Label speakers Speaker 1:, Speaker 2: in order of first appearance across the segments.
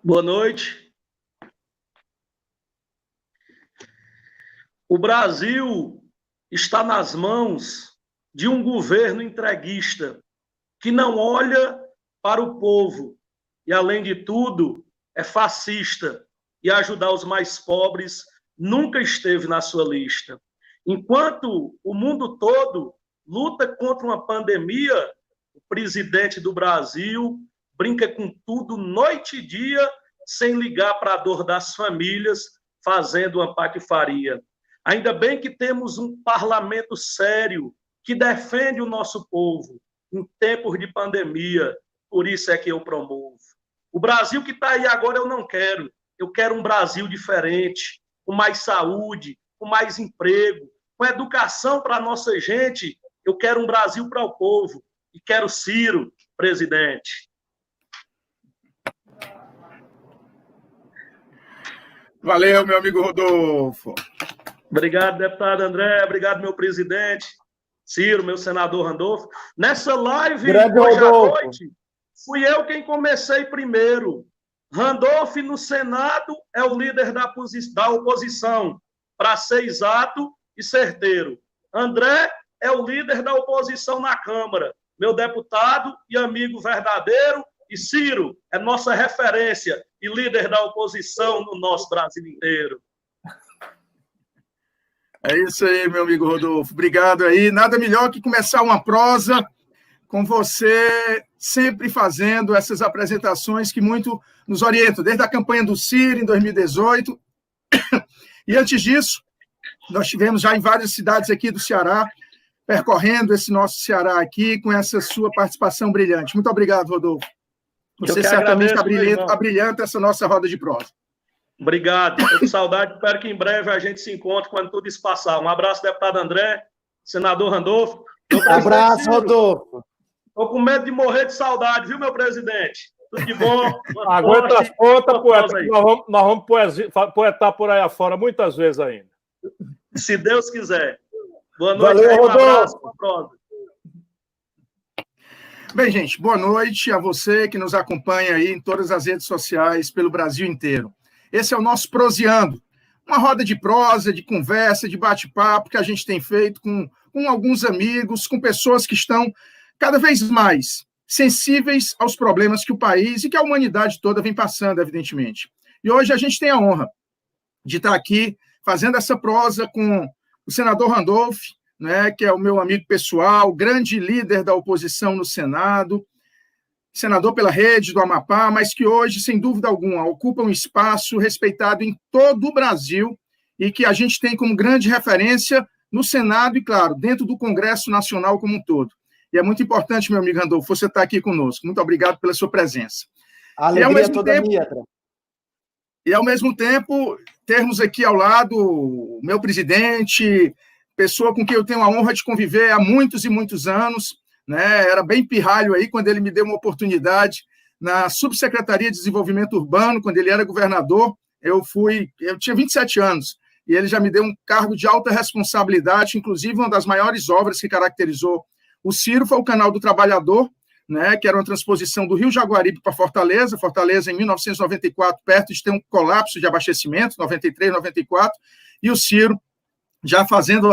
Speaker 1: Boa noite. O Brasil está nas mãos de um governo entreguista que não olha para o povo e, além de tudo, é fascista e ajudar os mais pobres nunca esteve na sua lista. Enquanto o mundo todo luta contra uma pandemia, o presidente do Brasil brinca com tudo noite e dia, sem ligar para a dor das famílias, fazendo uma patifaria. Ainda bem que temos um parlamento sério que defende o nosso povo em tempos de pandemia, por isso é que eu promovo. O Brasil que está aí agora eu não quero. Eu quero um Brasil diferente, com mais saúde, com mais emprego, com educação para a nossa gente. Eu quero um Brasil para o povo e quero Ciro, presidente.
Speaker 2: Valeu, meu amigo Rodolfo.
Speaker 1: Obrigado, deputado André. Obrigado, meu presidente. Ciro, meu senador Randolfo. Nessa live, hoje à noite, fui eu quem comecei primeiro. Randolph, no Senado, é o líder da oposição, para ser exato e certeiro. André é o líder da oposição na Câmara, meu deputado e amigo verdadeiro. E Ciro é nossa referência e líder da oposição no nosso Brasil inteiro.
Speaker 2: É isso aí, meu amigo Rodolfo. Obrigado aí. Nada melhor que começar uma prosa com você sempre fazendo essas apresentações que muito nos orientam, desde a campanha do Ciro em 2018. E antes disso, nós tivemos já em várias cidades aqui do Ceará, percorrendo esse nosso Ceará aqui com essa sua participação brilhante. Muito obrigado, Rodolfo. Você certamente abrilhanta essa nossa roda de prosa.
Speaker 1: Obrigado. Estou com saudade. Espero que em breve a gente se encontre quando tudo isso passar. Um abraço, deputado André, senador Randolfo.
Speaker 3: Abraço, Rodolfo.
Speaker 1: Estou com medo de morrer de saudade, viu, meu presidente? Tudo de bom?
Speaker 4: Aguenta as pontas, poeta. Nós vamos poetar por aí afora muitas vezes ainda.
Speaker 1: Se Deus quiser. Boa noite.
Speaker 3: Valeu,
Speaker 1: aí, um
Speaker 3: Rodolfo.
Speaker 1: abraço. Uma prosa.
Speaker 2: Bem, gente, boa noite a você que nos acompanha aí em todas as redes sociais pelo Brasil inteiro. Esse é o nosso Proseando, uma roda de prosa, de conversa, de bate-papo que a gente tem feito com alguns amigos, com pessoas que estão cada vez mais sensíveis aos problemas que o país e que a humanidade toda vem passando, evidentemente. E hoje a gente tem a honra de estar aqui fazendo essa prosa com o senador Randolph, né, que é o meu amigo pessoal, grande líder da oposição no Senado, senador pela rede do Amapá, mas que hoje, sem dúvida alguma, ocupa um espaço respeitado em todo o Brasil e que a gente tem como grande referência no Senado e, claro, dentro do Congresso Nacional como um todo. E é muito importante, meu amigo Randolfo, você estar aqui conosco. Muito obrigado pela sua presença.
Speaker 3: A alegria toda minha, André.
Speaker 2: E, ao mesmo tempo, termos aqui ao lado o meu presidente, pessoa com quem eu tenho a honra de conviver há muitos e muitos anos, né? Era bem pirralho aí quando ele me deu uma oportunidade na Subsecretaria de Desenvolvimento Urbano, quando ele era governador. Eu tinha 27 anos, e ele já me deu um cargo de alta responsabilidade, inclusive uma das maiores obras que caracterizou o Ciro foi o Canal do Trabalhador, né, que era uma transposição do Rio Jaguaribe para Fortaleza. Fortaleza, em 1994, perto de ter um colapso de abastecimento, 93, 94, e o Ciro já fazendo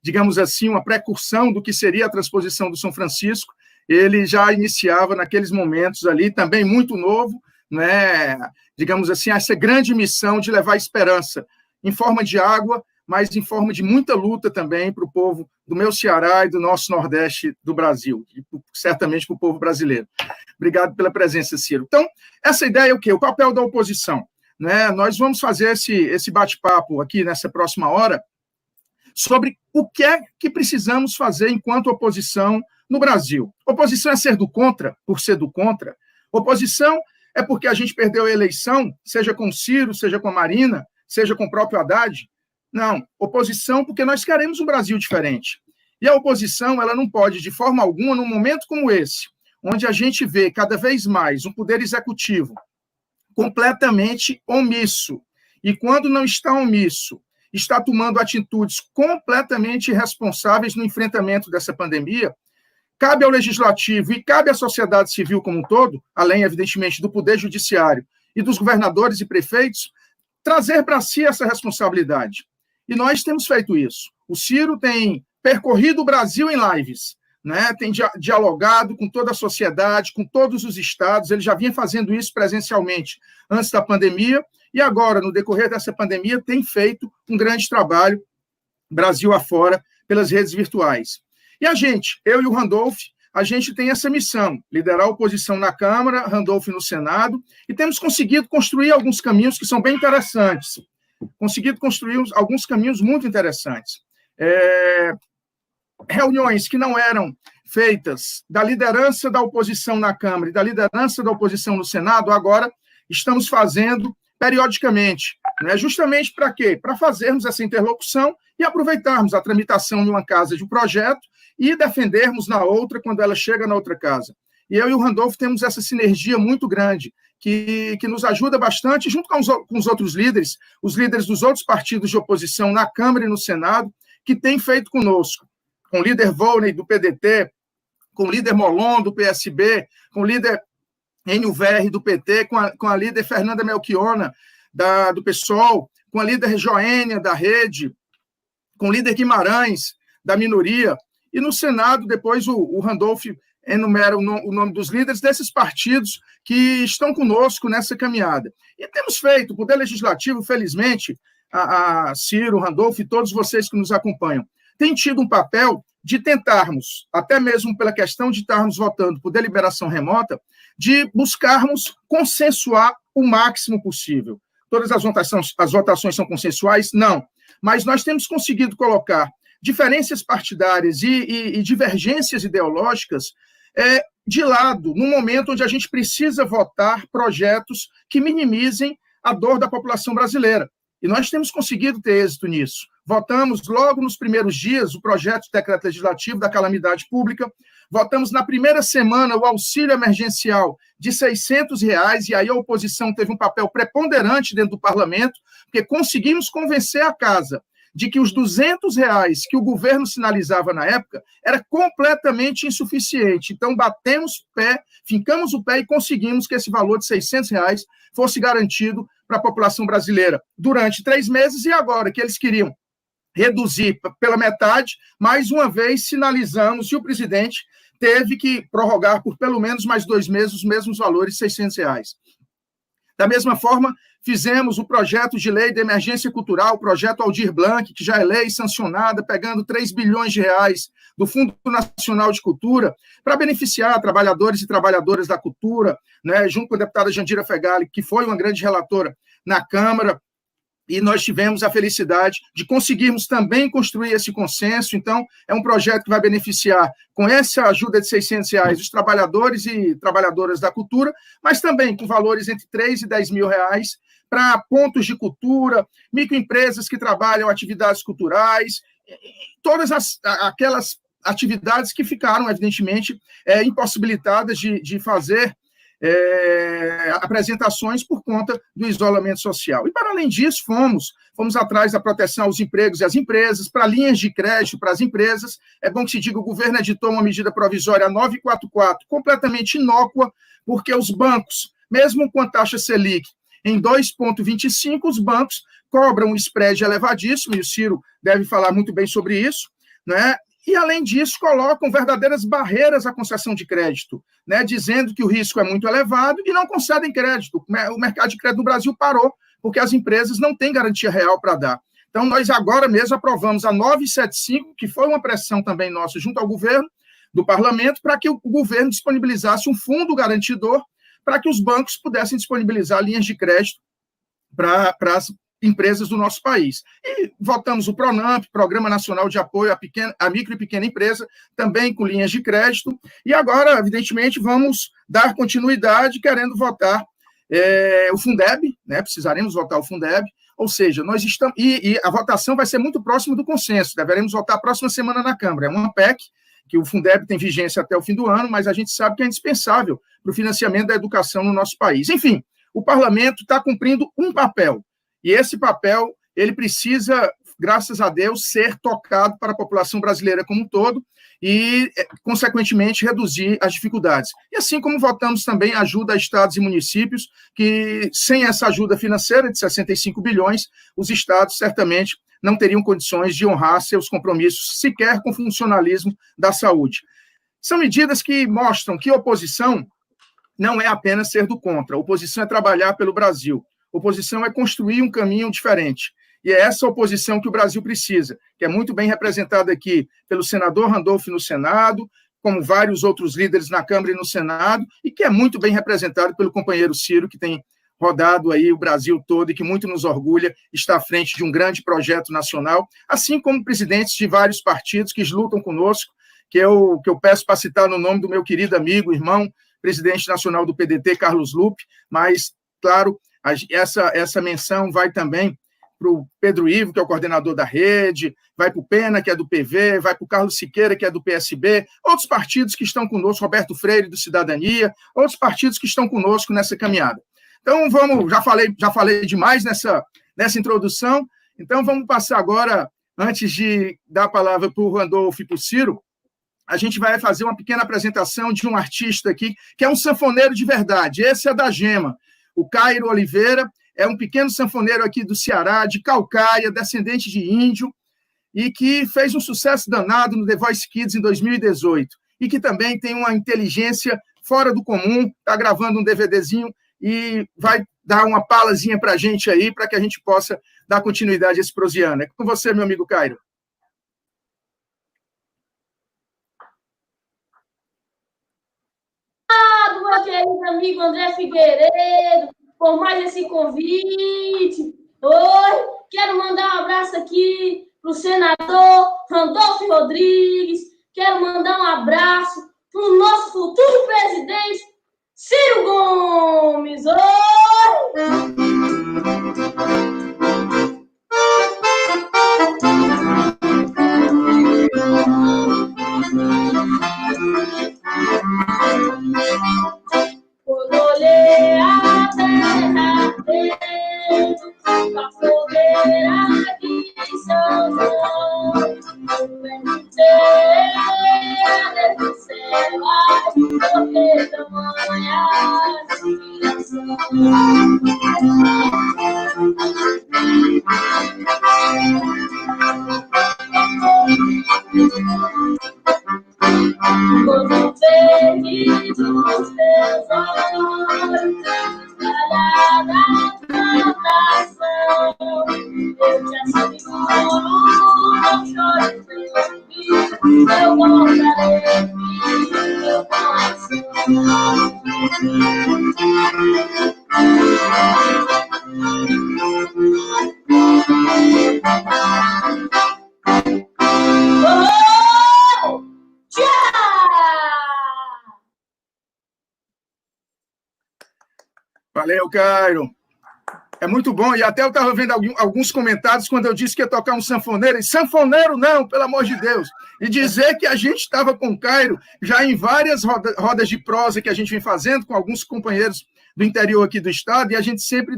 Speaker 2: digamos assim, uma precursão do que seria a transposição do São Francisco. Ele já iniciava naqueles momentos ali, também muito novo, né, digamos assim, essa grande missão de levar esperança em forma de água, mas em forma de muita luta também para o povo do meu Ceará e do nosso Nordeste do Brasil, e certamente para o povo brasileiro. Obrigado pela presença, Ciro. Então, essa ideia é o quê? O papel da oposição. Né? Nós vamos fazer esse bate-papo aqui nessa próxima hora sobre o que é que precisamos fazer enquanto oposição no Brasil. Oposição é ser do contra, por ser do contra. Oposição é porque a gente perdeu a eleição, seja com o Ciro, seja com a Marina, seja com o próprio Haddad. Não, oposição porque nós queremos um Brasil diferente. E a oposição, ela não pode, de forma alguma, num momento como esse, onde a gente vê cada vez mais um poder executivo completamente omisso, e quando não está omisso, está tomando atitudes completamente irresponsáveis no enfrentamento dessa pandemia, cabe ao Legislativo e cabe à sociedade civil como um todo, além, evidentemente, do Poder Judiciário e dos governadores e prefeitos trazer para si essa responsabilidade. E nós temos feito isso. O Ciro tem percorrido o Brasil em lives, né? Tem dialogado com toda a sociedade, com todos os estados, ele já vinha fazendo isso presencialmente antes da pandemia, e agora, no decorrer dessa pandemia, tem feito um grande trabalho, Brasil afora, pelas redes virtuais. E a gente, eu e o Randolph, a gente tem essa missão, liderar a oposição na Câmara, Randolph no Senado, e temos conseguido construir alguns caminhos que são bem interessantes. Conseguido construir alguns caminhos muito interessantes. Reuniões que não eram feitas da liderança da oposição na Câmara e da liderança da oposição no Senado, agora estamos fazendo periodicamente. Né? Justamente para quê? Para fazermos essa interlocução e aproveitarmos a tramitação de uma casa de um projeto e defendermos na outra quando ela chega na outra casa. E eu e o Randolph temos essa sinergia muito grande, que nos ajuda bastante, junto com os outros líderes, os líderes dos outros partidos de oposição na Câmara e no Senado, que têm feito conosco, com o líder Volney, do PDT, com o líder Molon, do PSB, com o líder Enio Verri, do PT, com a líder Fernanda Melchiona, do PSOL, com a líder Joênia, da Rede, com o líder Guimarães, da minoria. E no Senado, depois o Randolph enumera o nome dos líderes desses partidos que estão conosco nessa caminhada. E temos feito, o Poder Legislativo, felizmente, a Ciro, o Randolph e todos vocês que nos acompanham, tem tido um papel de tentarmos, até mesmo pela questão de estarmos votando por deliberação remota, de buscarmos consensuar o máximo possível. Todas as votações são consensuais? Não. Mas nós temos conseguido colocar diferenças partidárias e divergências ideológicas de lado, num momento onde a gente precisa votar projetos que minimizem a dor da população brasileira. E nós temos conseguido ter êxito nisso. Votamos logo nos primeiros dias o projeto de decreto legislativo da calamidade pública, votamos na primeira semana o auxílio emergencial de R$600, e aí a oposição teve um papel preponderante dentro do parlamento, porque conseguimos convencer a casa de que os R$200 que o governo sinalizava na época era completamente insuficiente. Então, batemos o pé, fincamos o pé e conseguimos que esse valor de R$600 fosse garantido para a população brasileira durante 3 meses, e agora que eles queriam reduzir pela metade, mais uma vez sinalizamos, e o presidente teve que prorrogar por pelo menos mais 2 meses os mesmos valores, R$600. Da mesma forma, fizemos o projeto de lei de emergência cultural, o projeto Aldir Blanc, que já é lei sancionada, pegando R$3 bilhões do Fundo Nacional de Cultura, para beneficiar trabalhadores e trabalhadoras da cultura, né, junto com a deputada Jandira Fegali, que foi uma grande relatora na Câmara, e nós tivemos a felicidade de conseguirmos também construir esse consenso. Então, é um projeto que vai beneficiar, com essa ajuda de R$600, os trabalhadores e trabalhadoras da cultura, mas também com valores entre R$3 e R$10 mil, para pontos de cultura, microempresas que trabalham atividades culturais, todas aquelas atividades que ficaram, evidentemente, impossibilitadas de fazer apresentações por conta do isolamento social. E, para além disso, fomos atrás da proteção aos empregos e às empresas, para linhas de crédito para as empresas. É bom que se diga, o governo editou uma medida provisória 944, completamente inócua, porque os bancos, mesmo com a taxa Selic em 2,25, os bancos cobram um spread elevadíssimo, e o Ciro deve falar muito bem sobre isso, né? E, além disso, colocam verdadeiras barreiras à concessão de crédito, né, dizendo que o risco é muito elevado e não concedem crédito. O mercado de crédito no Brasil parou, porque as empresas não têm garantia real para dar. Então, nós agora mesmo aprovamos a 975, que foi uma pressão também nossa junto ao governo, do parlamento, para que o governo disponibilizasse um fundo garantidor para que os bancos pudessem disponibilizar linhas de crédito para as empresas do nosso país. E votamos o PRONAMP, Programa Nacional de Apoio à Micro e Pequena Empresa, também com linhas de crédito, e agora, evidentemente, vamos dar continuidade querendo votar o Fundeb, né? Precisaremos votar o Fundeb, ou seja, nós estamos... E a votação vai ser muito próxima do consenso, deveremos votar a próxima semana na Câmara. É uma PEC, que o Fundeb tem vigência até o fim do ano, mas a gente sabe que é indispensável para o financiamento da educação no nosso país. Enfim, o parlamento está cumprindo um papel, e esse papel, ele precisa graças a Deus, ser tocado para a população brasileira como um todo e, consequentemente, reduzir as dificuldades. E assim como votamos também ajuda a estados e municípios, que sem essa ajuda financeira de 65 bilhões, os estados certamente não teriam condições de honrar seus compromissos, sequer com o funcionalismo da saúde. São medidas que mostram que oposição não é apenas ser do contra. Oposição é trabalhar pelo Brasil. Oposição é construir um caminho diferente. E é essa oposição que o Brasil precisa, que é muito bem representada aqui pelo senador Randolph no Senado, como vários outros líderes na Câmara e no Senado, e que é muito bem representado pelo companheiro Ciro, que tem rodado aí o Brasil todo e que muito nos orgulha estar à frente de um grande projeto nacional, assim como presidentes de vários partidos que lutam conosco, que eu peço para citar no nome do meu querido amigo, irmão, presidente nacional do PDT, Carlos Lupe, mas, claro, essa menção vai também para o Pedro Ivo, que é o coordenador da rede, vai para o Pena, que é do PV, vai para o Carlos Siqueira, que é do PSB, outros partidos que estão conosco, Roberto Freire, do Cidadania, outros partidos que estão conosco nessa caminhada. Então, já falei demais nessa introdução, então vamos passar agora, antes de dar a palavra para o Randolph e para o Ciro, a gente vai fazer uma pequena apresentação de um artista aqui, que é um sanfoneiro de verdade, esse é da Gema, o Cairo Oliveira, é um pequeno sanfoneiro aqui do Ceará, de Calcaia, descendente de índio, e que fez um sucesso danado no The Voice Kids em 2018, e que também tem uma inteligência fora do comum, está gravando um DVDzinho e vai dar uma palazinha para a gente aí, para que a gente possa dar continuidade a esse prosiano. É com você, meu amigo Cairo.
Speaker 5: Meu querido amigo André Figueiredo, por mais esse convite. Oi, quero mandar um abraço aqui para o senador Randolph Rodrigues, quero mandar um abraço para o nosso futuro presidente, Ciro Gomes. Oi! Quando olhei a terra dentro, a fogueira de São João, eu perguntei a Deus do céu, por que tamanha admiração? Quando verde dos teus olhos, espalhada na plantação, eu te asseguro, não chores pelo filho, eu voltarei no meu coração.
Speaker 2: Valeu, Cairo. É muito bom. E até eu estava vendo alguns comentários quando eu disse que ia tocar um sanfoneiro. E sanfoneiro não, pelo amor de Deus. E dizer que a gente estava com o Cairo já em várias rodas de prosa que a gente vem fazendo com alguns companheiros do interior aqui do estado, e a gente sempre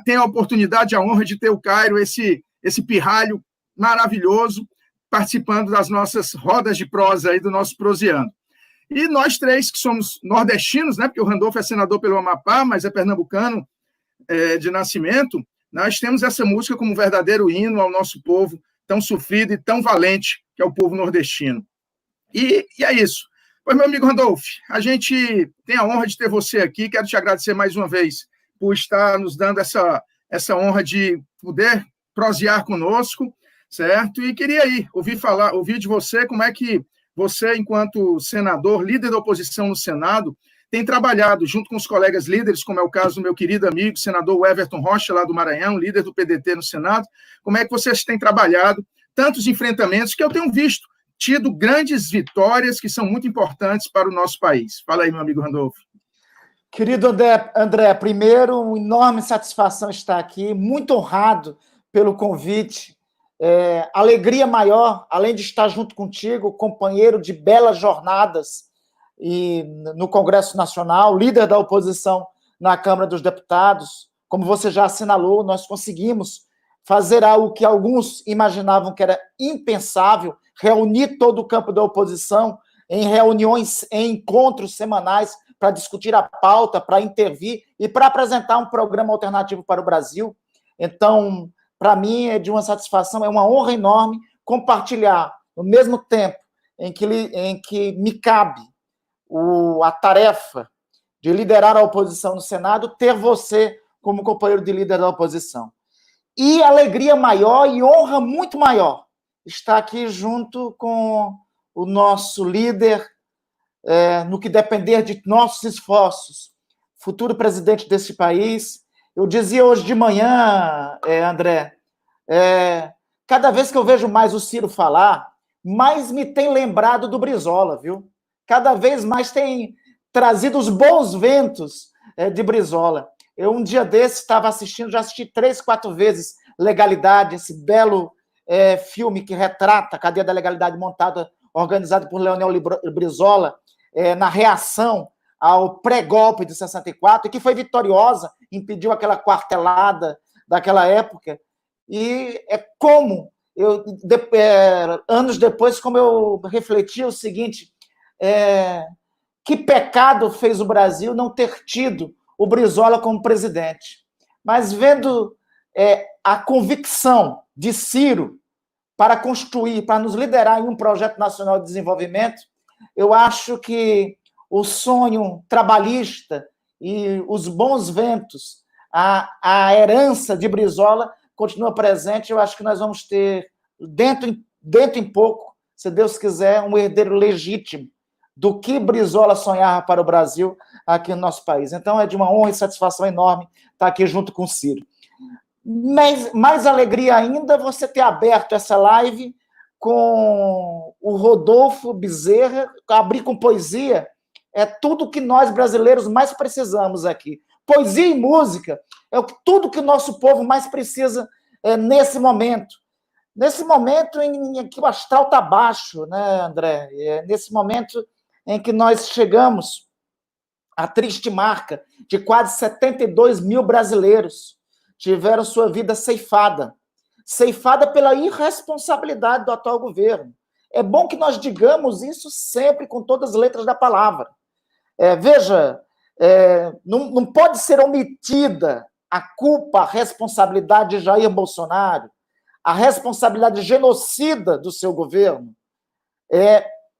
Speaker 2: tem a oportunidade, a honra de ter o Cairo, esse pirralho maravilhoso, participando das nossas rodas de prosa aí do nosso prosiano. E nós três, que somos nordestinos, né, porque o Randolph é senador pelo Amapá, mas é pernambucano de nascimento, nós temos essa música como um verdadeiro hino ao nosso povo tão sofrido e tão valente, que é o povo nordestino. E é isso. Pois, meu amigo Randolph, a gente tem a honra de ter você aqui, quero te agradecer mais uma vez por estar nos dando essa honra de poder prosear conosco, certo? E queria aí ouvir de você como é que você, enquanto senador, líder da oposição no Senado, tem trabalhado junto com os colegas líderes, como é o caso do meu querido amigo, senador Everton Rocha, lá do Maranhão, líder do PDT no Senado, como é que vocês têm trabalhado tantos enfrentamentos que eu tenho visto, tido grandes vitórias que são muito importantes para o nosso país. Fala aí, meu amigo Randolph.
Speaker 3: Querido André, primeiro, uma enorme satisfação estar aqui, muito honrado pelo convite. Alegria maior, além de estar junto contigo, companheiro de belas jornadas e no Congresso Nacional, líder da oposição na Câmara dos Deputados. Como você já assinalou, nós conseguimos fazer algo que alguns imaginavam que era impensável, reunir todo o campo da oposição em reuniões, em encontros semanais para discutir a pauta, para intervir e para apresentar um programa alternativo para o Brasil. Então, para mim, é de uma satisfação, é uma honra enorme compartilhar, no mesmo tempo em que me cabe a tarefa de liderar a oposição no Senado, ter você como companheiro de líder da oposição. E alegria maior e honra muito maior estar aqui junto com o nosso líder, no que depender de nossos esforços, futuro presidente deste país. Eu dizia hoje de manhã, André, cada vez que eu vejo mais o Ciro falar, mais me tem lembrado do Brizola, viu? Cada vez mais tem trazido os bons ventos de Brizola. Eu, um dia desse, estava assistindo, já assisti 3, 4 vezes Legalidade, esse belo filme que retrata a cadeia da legalidade montada, organizado por Leonel Brizola, na reação ao pré-golpe de 64, e que foi vitoriosa, impediu aquela quartelada daquela época. E anos depois, como eu refleti o seguinte, que pecado fez o Brasil não ter tido o Brizola como presidente. Mas vendo a convicção de Ciro para construir, para nos liderar em um projeto nacional de desenvolvimento, eu acho que o sonho trabalhista e os bons ventos, a herança de Brizola continua presente. Eu acho que nós vamos ter, dentro em pouco, se Deus quiser, um herdeiro legítimo do que Brizola sonhava para o Brasil aqui no nosso país. Então, é de uma honra e satisfação enorme estar aqui junto com o Ciro. Mas mais alegria ainda você ter aberto essa live com o Rodolfo Bezerra, abrir com poesia, é tudo que nós brasileiros mais precisamos aqui. Poesia e música é tudo que o nosso povo mais precisa nesse momento. Nesse momento em que o astral está baixo, né, André? Nesse momento em que nós chegamos à triste marca de quase 72 mil brasileiros tiveram sua vida ceifada pela irresponsabilidade do atual governo. É bom que nós digamos isso sempre com todas as letras da palavra. Veja, não pode ser omitida a culpa, a responsabilidade de Jair Bolsonaro, a responsabilidade genocida do seu governo,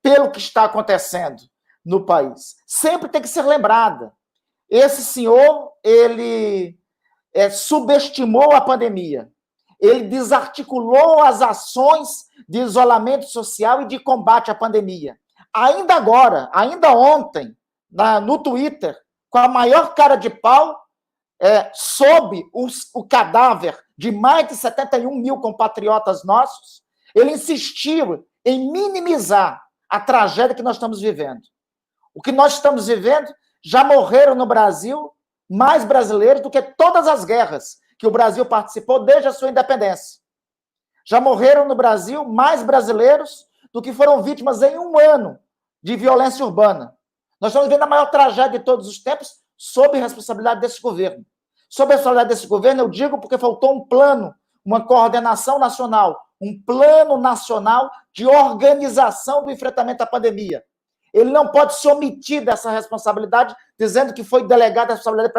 Speaker 3: pelo que está acontecendo no país. Sempre tem que ser lembrada. Esse senhor, ele subestimou a pandemia, ele desarticulou as ações de isolamento social e de combate à pandemia. Ainda agora, ainda ontem, no Twitter, com a maior cara de pau, sob o cadáver de mais de 71 mil compatriotas nossos, ele insistiu em minimizar a tragédia que nós estamos vivendo. O que nós estamos vivendo, já morreram no Brasil mais brasileiros do que todas as guerras que o Brasil participou desde a sua independência. Já morreram no Brasil mais brasileiros do que foram vítimas em um ano de violência urbana. Nós estamos vendo a maior tragédia de todos os tempos sob a responsabilidade desse governo. Sob a responsabilidade desse governo, eu digo porque faltou um plano, uma coordenação nacional, um plano nacional de organização do enfrentamento à pandemia. Ele não pode se omitir dessa responsabilidade, dizendo que foi delegada a responsabilidade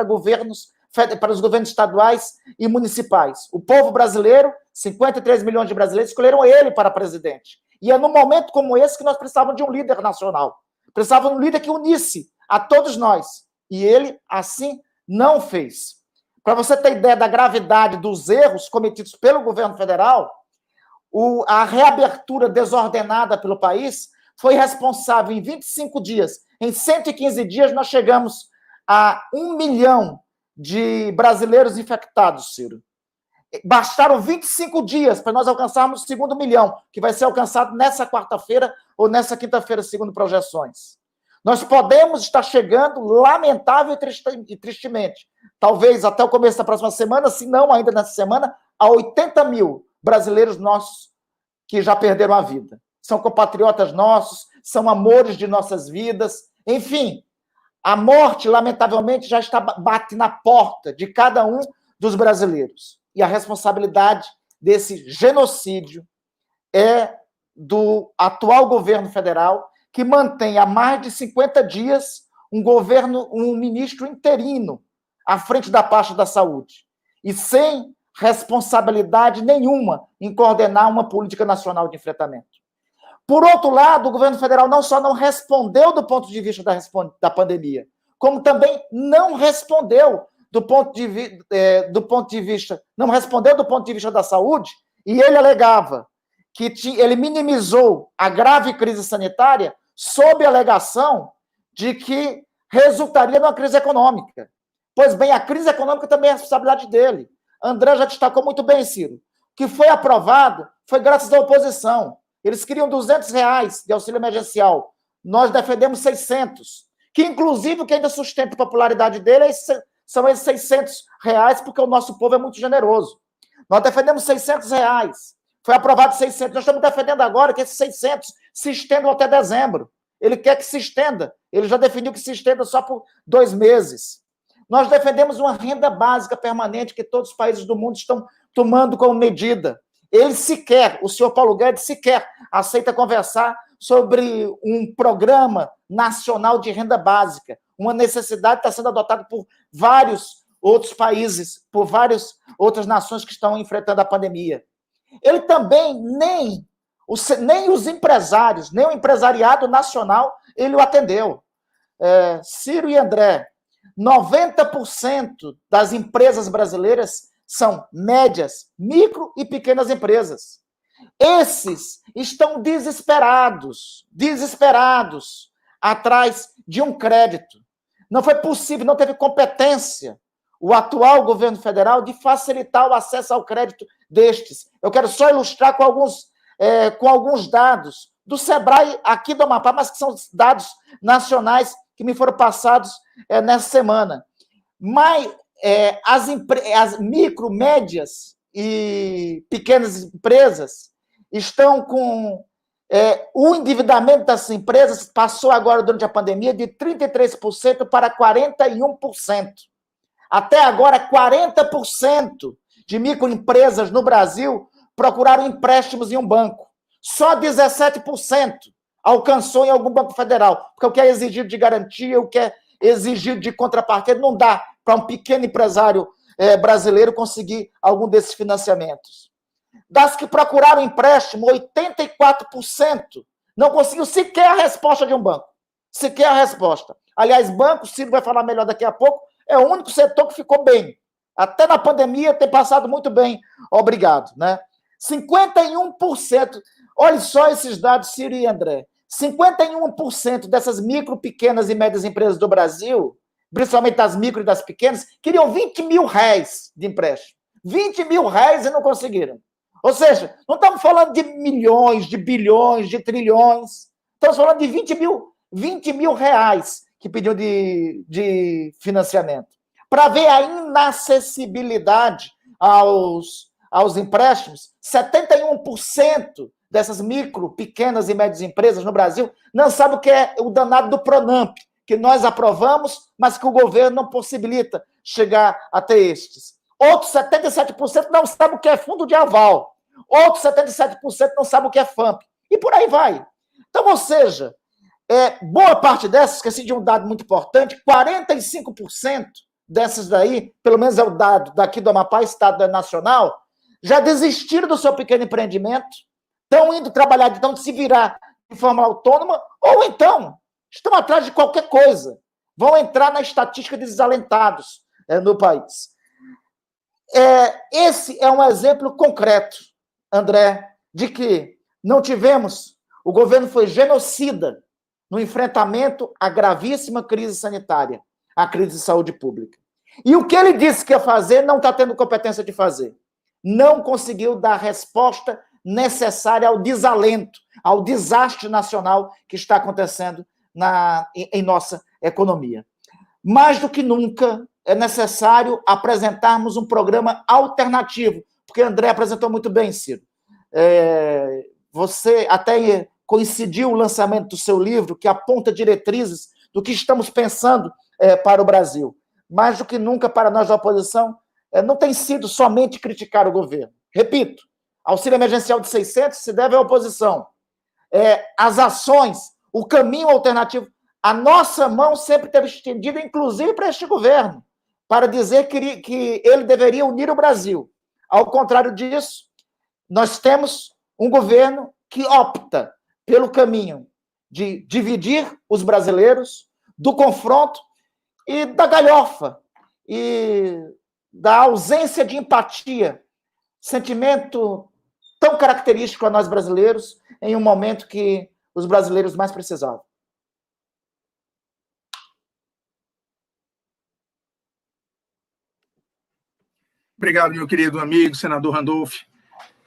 Speaker 3: para os governos estaduais e municipais. O povo brasileiro, 53 milhões de brasileiros, escolheram ele para presidente. E é num momento como esse que nós precisávamos de um líder nacional. Precisávamos de um líder que unisse a todos nós. E ele, assim, não fez. Para você ter ideia da gravidade dos erros cometidos pelo governo federal, a reabertura desordenada pelo país foi responsável em 25 dias. Em 115 dias, nós chegamos a 1 milhão de brasileiros infectados, Ciro. Bastaram 25 dias para nós alcançarmos o segundo milhão, que vai ser alcançado nessa quarta-feira ou nessa quinta-feira, segundo projeções. Nós podemos estar chegando, lamentável e tristemente, talvez até o começo da próxima semana, se não ainda nessa semana, a 80 mil brasileiros nossos que já perderam a vida. São compatriotas nossos, são amores de nossas vidas. Enfim, a morte, lamentavelmente, já bate na porta de cada um dos brasileiros. e a responsabilidade desse genocídio é do atual governo federal, que mantém há mais de 50 dias um ministro interino à frente da pasta da saúde, e sem responsabilidade nenhuma em coordenar uma política nacional de enfrentamento. Por outro lado, o governo federal não só não respondeu do ponto de vista da pandemia, como também não respondeu do ponto de vista da saúde, e ele alegava que ele minimizou a grave crise sanitária sob a alegação de que resultaria numa crise econômica. Pois bem, a crise econômica também é responsabilidade dele. André já destacou muito bem, Ciro. O que foi aprovado foi graças à oposição. Eles queriam R$200 de auxílio emergencial. Nós defendemos 600, que inclusive o que ainda sustenta a popularidade dele são esses R$600, porque o nosso povo é muito generoso. Nós defendemos R$600. Foi aprovado 600. Nós estamos defendendo agora que esses 600 se estendam até dezembro. Ele quer que se estenda. Ele já definiu que se estenda só por 2 meses. Nós defendemos uma renda básica permanente que todos os países do mundo estão tomando como medida. Ele sequer, o senhor Paulo Guedes sequer aceita conversar sobre um programa nacional de renda básica, uma necessidade que está sendo adotada por vários outros países, por várias outras nações que estão enfrentando a pandemia. Ele também, nem os empresários, nem o empresariado nacional, ele o atendeu. Ciro e André, 90% das empresas brasileiras são médias, micro e pequenas empresas. Esses estão desesperados atrás de um crédito. Não foi possível, não teve competência o atual governo federal de facilitar o acesso ao crédito destes. Eu quero só ilustrar com alguns dados do Sebrae aqui do Amapá, mas que são dados nacionais que me foram passados nessa semana. Mas as micro, médias e pequenas empresas estão com... o endividamento das empresas passou agora, durante a pandemia, de 33% para 41%. Até agora, 40% de microempresas no Brasil procuraram empréstimos em um banco. Só 17% alcançou em algum banco federal, porque o que é exigido de garantia, o que é exigido de contrapartida, não dá para um pequeno empresário brasileiro conseguir algum desses financiamentos. Das que procuraram empréstimo, 84% não conseguiu sequer a resposta de um banco. Sequer a resposta. Aliás, banco, o Ciro vai falar melhor daqui a pouco, é o único setor que ficou bem. Até na pandemia tem passado muito bem, obrigado. Né? 51%, olha só esses dados, Ciro e André, 51% dessas micro, pequenas e médias empresas do Brasil, principalmente das micro e das pequenas, queriam R$20 mil de empréstimo. R$20 mil e não conseguiram. Ou seja, não estamos falando de milhões, de bilhões, de trilhões. Estamos falando de R$20 mil que pediu de financiamento. Para ver a inacessibilidade aos empréstimos, 71% dessas micro, pequenas e médias empresas no Brasil não sabe o que é o danado do Pronamp, que nós aprovamos, mas que o governo não possibilita chegar até estes. Outros 77% não sabem o que é fundo de aval. Outros 77% não sabem o que é FAMP. E por aí vai. Então, ou seja, boa parte dessas, esqueci de um dado muito importante, 45% dessas daí, pelo menos é o dado daqui do Amapá, Estado Nacional, já desistiram do seu pequeno empreendimento, estão indo trabalhar, estão se virar de forma autônoma, ou então estão atrás de qualquer coisa. Vão entrar na estatística de desalentados no país. Esse é um exemplo concreto, André, de que não tivemos, o governo foi genocida no enfrentamento à gravíssima crise sanitária, à crise de saúde pública. E o que ele disse que ia fazer, não está tendo competência de fazer. Não conseguiu dar a resposta necessária ao desalento, ao desastre nacional que está acontecendo em nossa economia. Mais do que nunca, é necessário apresentarmos um programa alternativo, porque André apresentou muito bem, Ciro. Você até coincidiu o lançamento do seu livro, que aponta diretrizes do que estamos pensando para o Brasil. Mais do que nunca, para nós da oposição, não tem sido somente criticar o governo. Repito, auxílio emergencial de 600 se deve à oposição. As ações, o caminho alternativo, a nossa mão sempre teve estendida, inclusive para este governo, para dizer que ele deveria unir o Brasil. Ao contrário disso, nós temos um governo que opta pelo caminho de dividir os brasileiros, do confronto e da galhofa, e da ausência de empatia, sentimento tão característico a nós brasileiros, em um momento que os brasileiros mais precisavam.
Speaker 2: Obrigado, meu querido amigo, senador Randolph.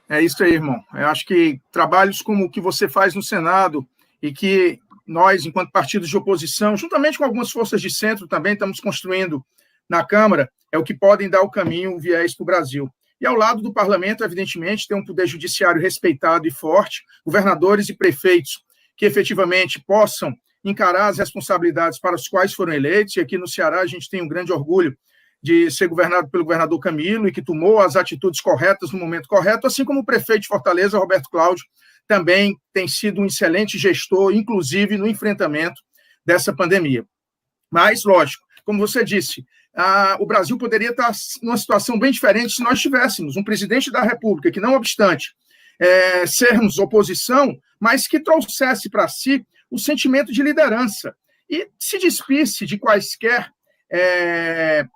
Speaker 2: É isso aí, irmão. Eu acho que trabalhos como o que você faz no Senado e que nós, enquanto partidos de oposição, juntamente com algumas forças de centro também, estamos construindo na Câmara, é o que podem dar o caminho, o viés para o Brasil. E ao lado do parlamento, evidentemente, tem um poder judiciário respeitado e forte, governadores e prefeitos que efetivamente possam encarar as responsabilidades para as quais foram eleitos, e aqui no Ceará a gente tem um grande orgulho de ser governado pelo governador Camilo e que tomou as atitudes corretas no momento correto, assim como o prefeito de Fortaleza, Roberto Cláudio, também tem sido um excelente gestor, inclusive no enfrentamento dessa pandemia. Mas, lógico, como você disse, o Brasil poderia estar numa situação bem diferente se nós tivéssemos um presidente da República que, não obstante sermos oposição, mas que trouxesse para si o sentimento de liderança e se despisse de quaisquer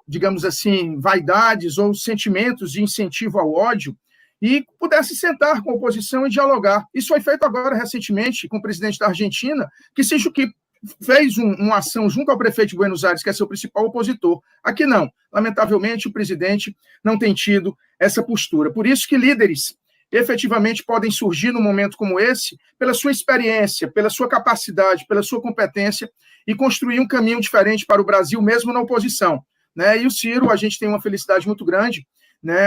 Speaker 2: digamos assim, vaidades ou sentimentos de incentivo ao ódio e pudesse sentar com a oposição e dialogar. Isso foi feito agora, recentemente, com o presidente da Argentina, que fez uma ação junto ao prefeito de Buenos Aires, que é seu principal opositor. Aqui não. Lamentavelmente, o presidente não tem tido essa postura. Por isso que líderes efetivamente podem surgir num momento como esse, pela sua experiência, pela sua capacidade, pela sua competência, e construir um caminho diferente para o Brasil, mesmo na oposição. E o Ciro, a gente tem uma felicidade muito grande,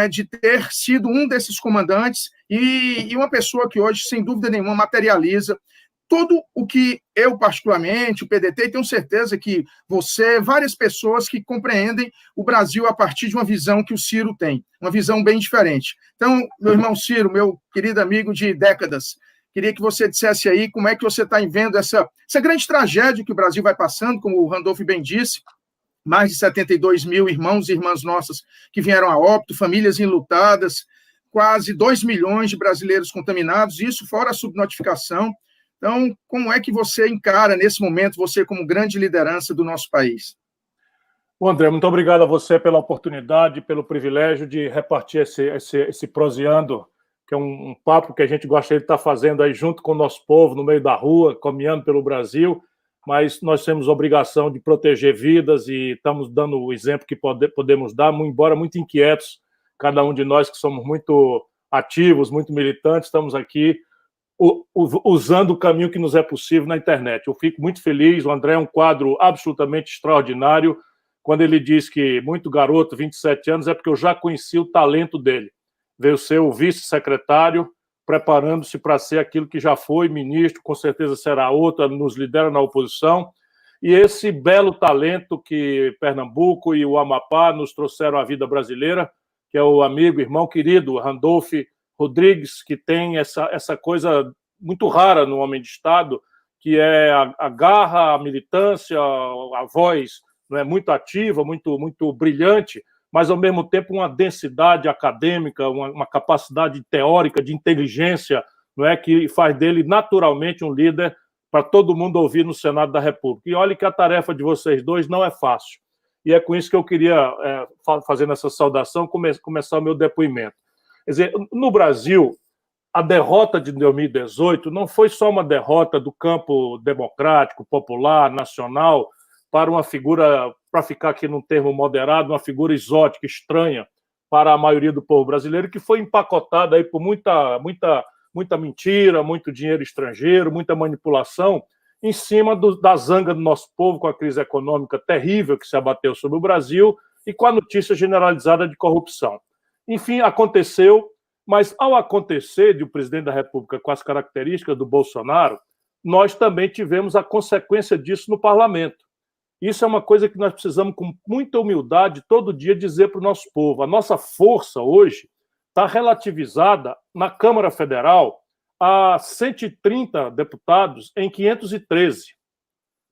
Speaker 2: de ter sido um desses comandantes e uma pessoa que hoje, sem dúvida nenhuma, materializa tudo o que eu, particularmente, o PDT, e tenho certeza que você, várias pessoas que compreendem o Brasil a partir de uma visão que o Ciro tem, uma visão bem diferente. Então, meu irmão Ciro, meu querido amigo de décadas, queria que você dissesse aí como é que você está vendo essa grande tragédia que o Brasil vai passando, como o Randolph bem disse, mais de 72 mil irmãos e irmãs nossas que vieram a óbito, famílias enlutadas, quase 2 milhões de brasileiros contaminados, isso fora a subnotificação. Então, como é que você encara, nesse momento, você como grande liderança do nosso país?
Speaker 4: Bom, André, muito obrigado a você pela oportunidade, pelo privilégio de repartir esse proseando, que é um papo que a gente gosta de estar fazendo aí junto com o nosso povo, no meio da rua, caminhando pelo Brasil, mas nós temos obrigação de proteger vidas e estamos dando o exemplo que podemos dar, embora muito inquietos, cada um de nós que somos muito ativos, muito militantes, estamos aqui usando o caminho que nos é possível na internet. Eu fico muito feliz, o André é um quadro absolutamente extraordinário, quando ele diz que muito garoto, 27 anos, é porque eu já conheci o talento dele. Veio ser o vice-secretário, preparando-se para ser aquilo que já foi ministro, com certeza será outro, nos lidera na oposição, e esse belo talento que Pernambuco e o Amapá nos trouxeram à vida brasileira, que é o amigo, irmão querido, Randolph Rodrigues, que tem essa coisa muito rara no homem de Estado, que é a garra, a militância, a voz, não é, muito ativa, muito brilhante, mas, ao mesmo tempo, uma densidade acadêmica, uma capacidade teórica, de inteligência, não é, que faz dele, naturalmente, um líder para todo mundo ouvir no Senado da República. E olha que a tarefa de vocês dois não é fácil. E é com isso que eu queria, fazendo essa saudação, começar o meu depoimento. Quer dizer, no Brasil, a derrota de 2018 não foi só uma derrota do campo democrático, popular, nacional, para uma figura, para ficar aqui num termo moderado, uma figura exótica, estranha para a maioria do povo brasileiro, que foi empacotada aí por muita mentira, muito dinheiro estrangeiro, muita manipulação, em cima da zanga do nosso povo com a crise econômica terrível que se abateu sobre o Brasil e com a notícia generalizada de corrupção. Enfim, aconteceu, mas ao acontecer de o presidente da República com as características do Bolsonaro, nós também tivemos a consequência disso no parlamento. Isso é uma coisa que nós precisamos, com muita humildade, todo dia dizer para o nosso povo. A nossa força hoje está relativizada na Câmara Federal a 130 deputados em 513.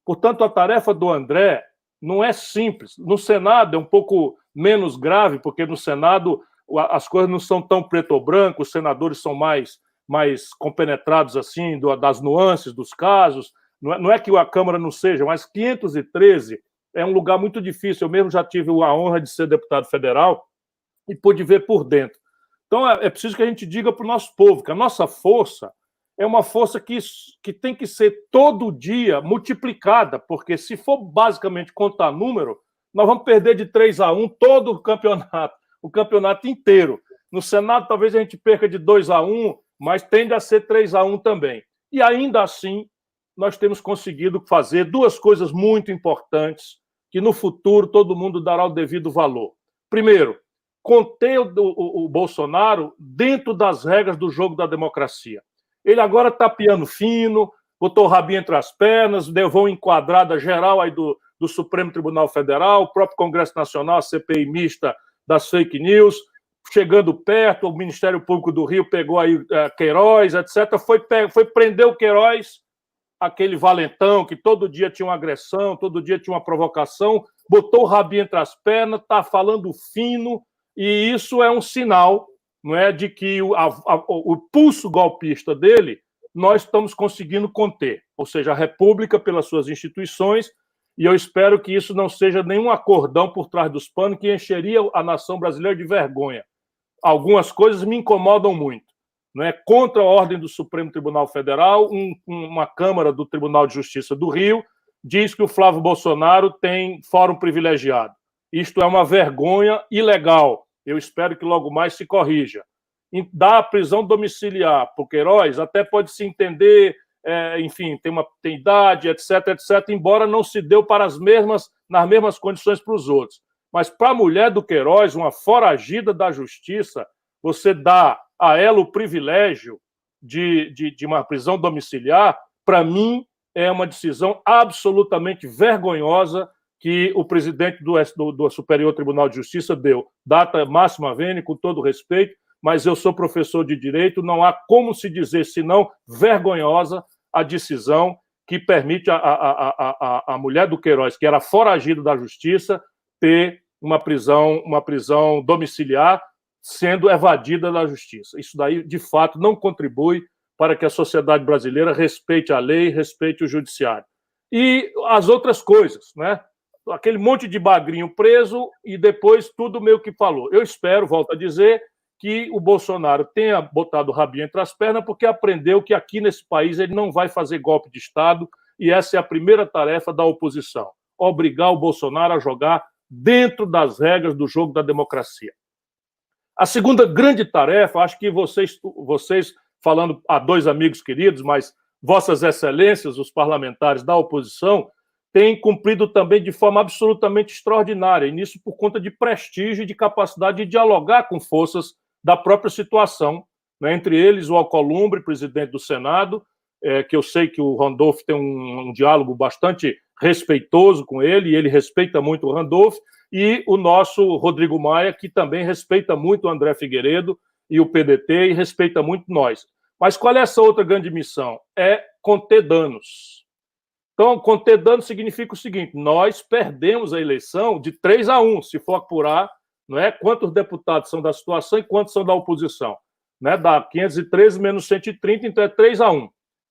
Speaker 4: Portanto, a tarefa do André não é simples. No Senado é um pouco menos grave, porque no Senado as coisas não são tão preto ou branco, os senadores são mais compenetrados assim, das nuances dos casos. Não é que a Câmara não seja, mas 513 é um lugar muito difícil. Eu mesmo já tive a honra de ser deputado federal e pude ver por dentro. Então, é preciso que a gente diga para o nosso povo que a nossa força é uma força que tem que ser todo dia multiplicada, porque se for basicamente contar número, nós vamos perder de 3-1 todo o campeonato inteiro. No Senado, talvez a gente perca de 2-1, mas tende a ser 3-1 também. E ainda assim, nós temos conseguido fazer duas coisas muito importantes que no futuro todo mundo dará o devido valor. Primeiro, conter o Bolsonaro dentro das regras do jogo da democracia. Ele agora está piano fino, botou o rabinho entre as pernas, levou uma enquadrada geral aí do Supremo Tribunal Federal, o próprio Congresso Nacional, a CPI mista das fake news, chegando perto, o Ministério Público do Rio pegou aí Queiroz, etc. Foi prender o Queiroz, aquele valentão que todo dia tinha uma agressão, todo dia tinha uma provocação, botou o rabinho entre as pernas, está falando fino, e isso é um sinal, não é, de que o pulso golpista dele nós estamos conseguindo conter, ou seja, a República pelas suas instituições, e eu espero que isso não seja nenhum acordão por trás dos panos que encheria a nação brasileira de vergonha. Algumas coisas me incomodam muito. Não é? Contra a ordem do Supremo Tribunal Federal, uma Câmara do Tribunal de Justiça do Rio diz que o Flávio Bolsonaro tem fórum privilegiado. Isto é uma vergonha ilegal. Eu espero que logo mais se corrija. Dar a prisão domiciliar para o Queiroz até pode se entender, enfim, tem idade, etc., embora não se deu nas mesmas condições para os outros. Mas para a mulher do Queiroz, uma foragida da justiça, você dá a ela o privilégio de uma prisão domiciliar, para mim, é uma decisão absolutamente vergonhosa que o presidente do Superior Tribunal de Justiça deu. Data máxima vênia, com todo respeito, mas eu sou professor de direito, não há como se dizer, senão vergonhosa, a decisão que permite a mulher do Queiroz, que era foragida da justiça, ter uma prisão domiciliar, sendo evadida da justiça. Isso daí, de fato, não contribui para que a sociedade brasileira respeite a lei, respeite o judiciário. E as outras coisas, né? Aquele monte de bagrinho preso e depois tudo meio que falou. Eu espero, volto a dizer, que o Bolsonaro tenha botado o rabinho entre as pernas porque aprendeu que aqui nesse país ele não vai fazer golpe de Estado e essa é a primeira tarefa da oposição, obrigar o Bolsonaro a jogar dentro das regras do jogo da democracia. A segunda grande tarefa, acho que vocês falando a dois amigos queridos, mas vossas excelências, os parlamentares da oposição, têm cumprido também de forma absolutamente extraordinária, e nisso por conta de prestígio e de capacidade de dialogar com forças da própria situação, né? Entre eles o Alcolumbre, presidente do Senado, que eu sei que o Randolph tem um diálogo bastante respeitoso com ele, e ele respeita muito o Randolph, e o nosso Rodrigo Maia, que também respeita muito o André Figueiredo e o PDT, e respeita muito nós. Mas qual é essa outra grande missão? É conter danos. Então, conter danos significa o seguinte, nós perdemos a eleição de 3-1, se for apurar, não é, quantos deputados são da situação e quantos são da oposição. Né? Dá 513 menos 130, então é 3-1.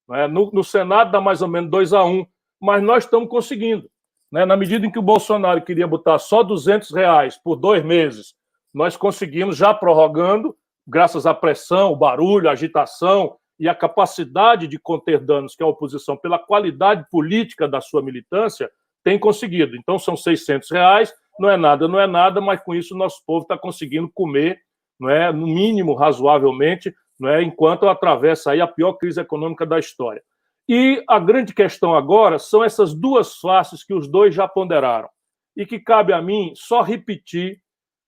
Speaker 4: Né? No Senado dá mais ou menos 2-1, mas nós estamos conseguindo. Né? Na medida em que o Bolsonaro queria botar só R$200 por 2 meses, nós conseguimos, já prorrogando, graças à pressão, o barulho, a agitação e a capacidade de conter danos que a oposição, pela qualidade política da sua militância, tem conseguido. Então, são R$600, não é nada, mas com isso o nosso povo está conseguindo comer, não é, no mínimo, razoavelmente, não é, enquanto atravessa aí a pior crise econômica da história. E a grande questão agora são essas duas faces que os dois já ponderaram, e que cabe a mim só repetir,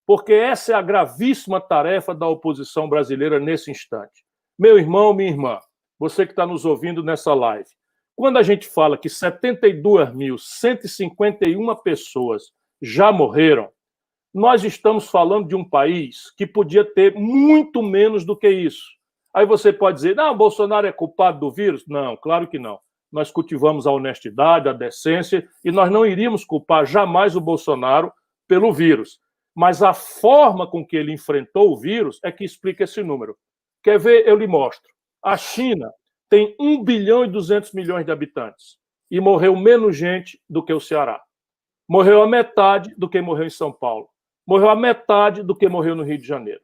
Speaker 4: porque essa é a gravíssima tarefa da oposição brasileira nesse instante. Meu irmão, minha irmã, você que está nos ouvindo nessa live, Quando a gente fala que 72.151 pessoas já morreram, nós estamos falando de um país que podia ter muito menos do que isso. Aí você pode dizer, não, Bolsonaro é culpado do vírus? Não, claro que não. Nós cultivamos a honestidade, a decência, e nós não iríamos culpar jamais o Bolsonaro pelo vírus. Mas a forma com que ele enfrentou o vírus é que explica esse número. Quer ver? Eu lhe mostro. A China tem 1 bilhão e 200 milhões de habitantes e morreu menos gente do que o Ceará. Morreu a metade do que morreu em São Paulo. Morreu a metade do que morreu no Rio de Janeiro.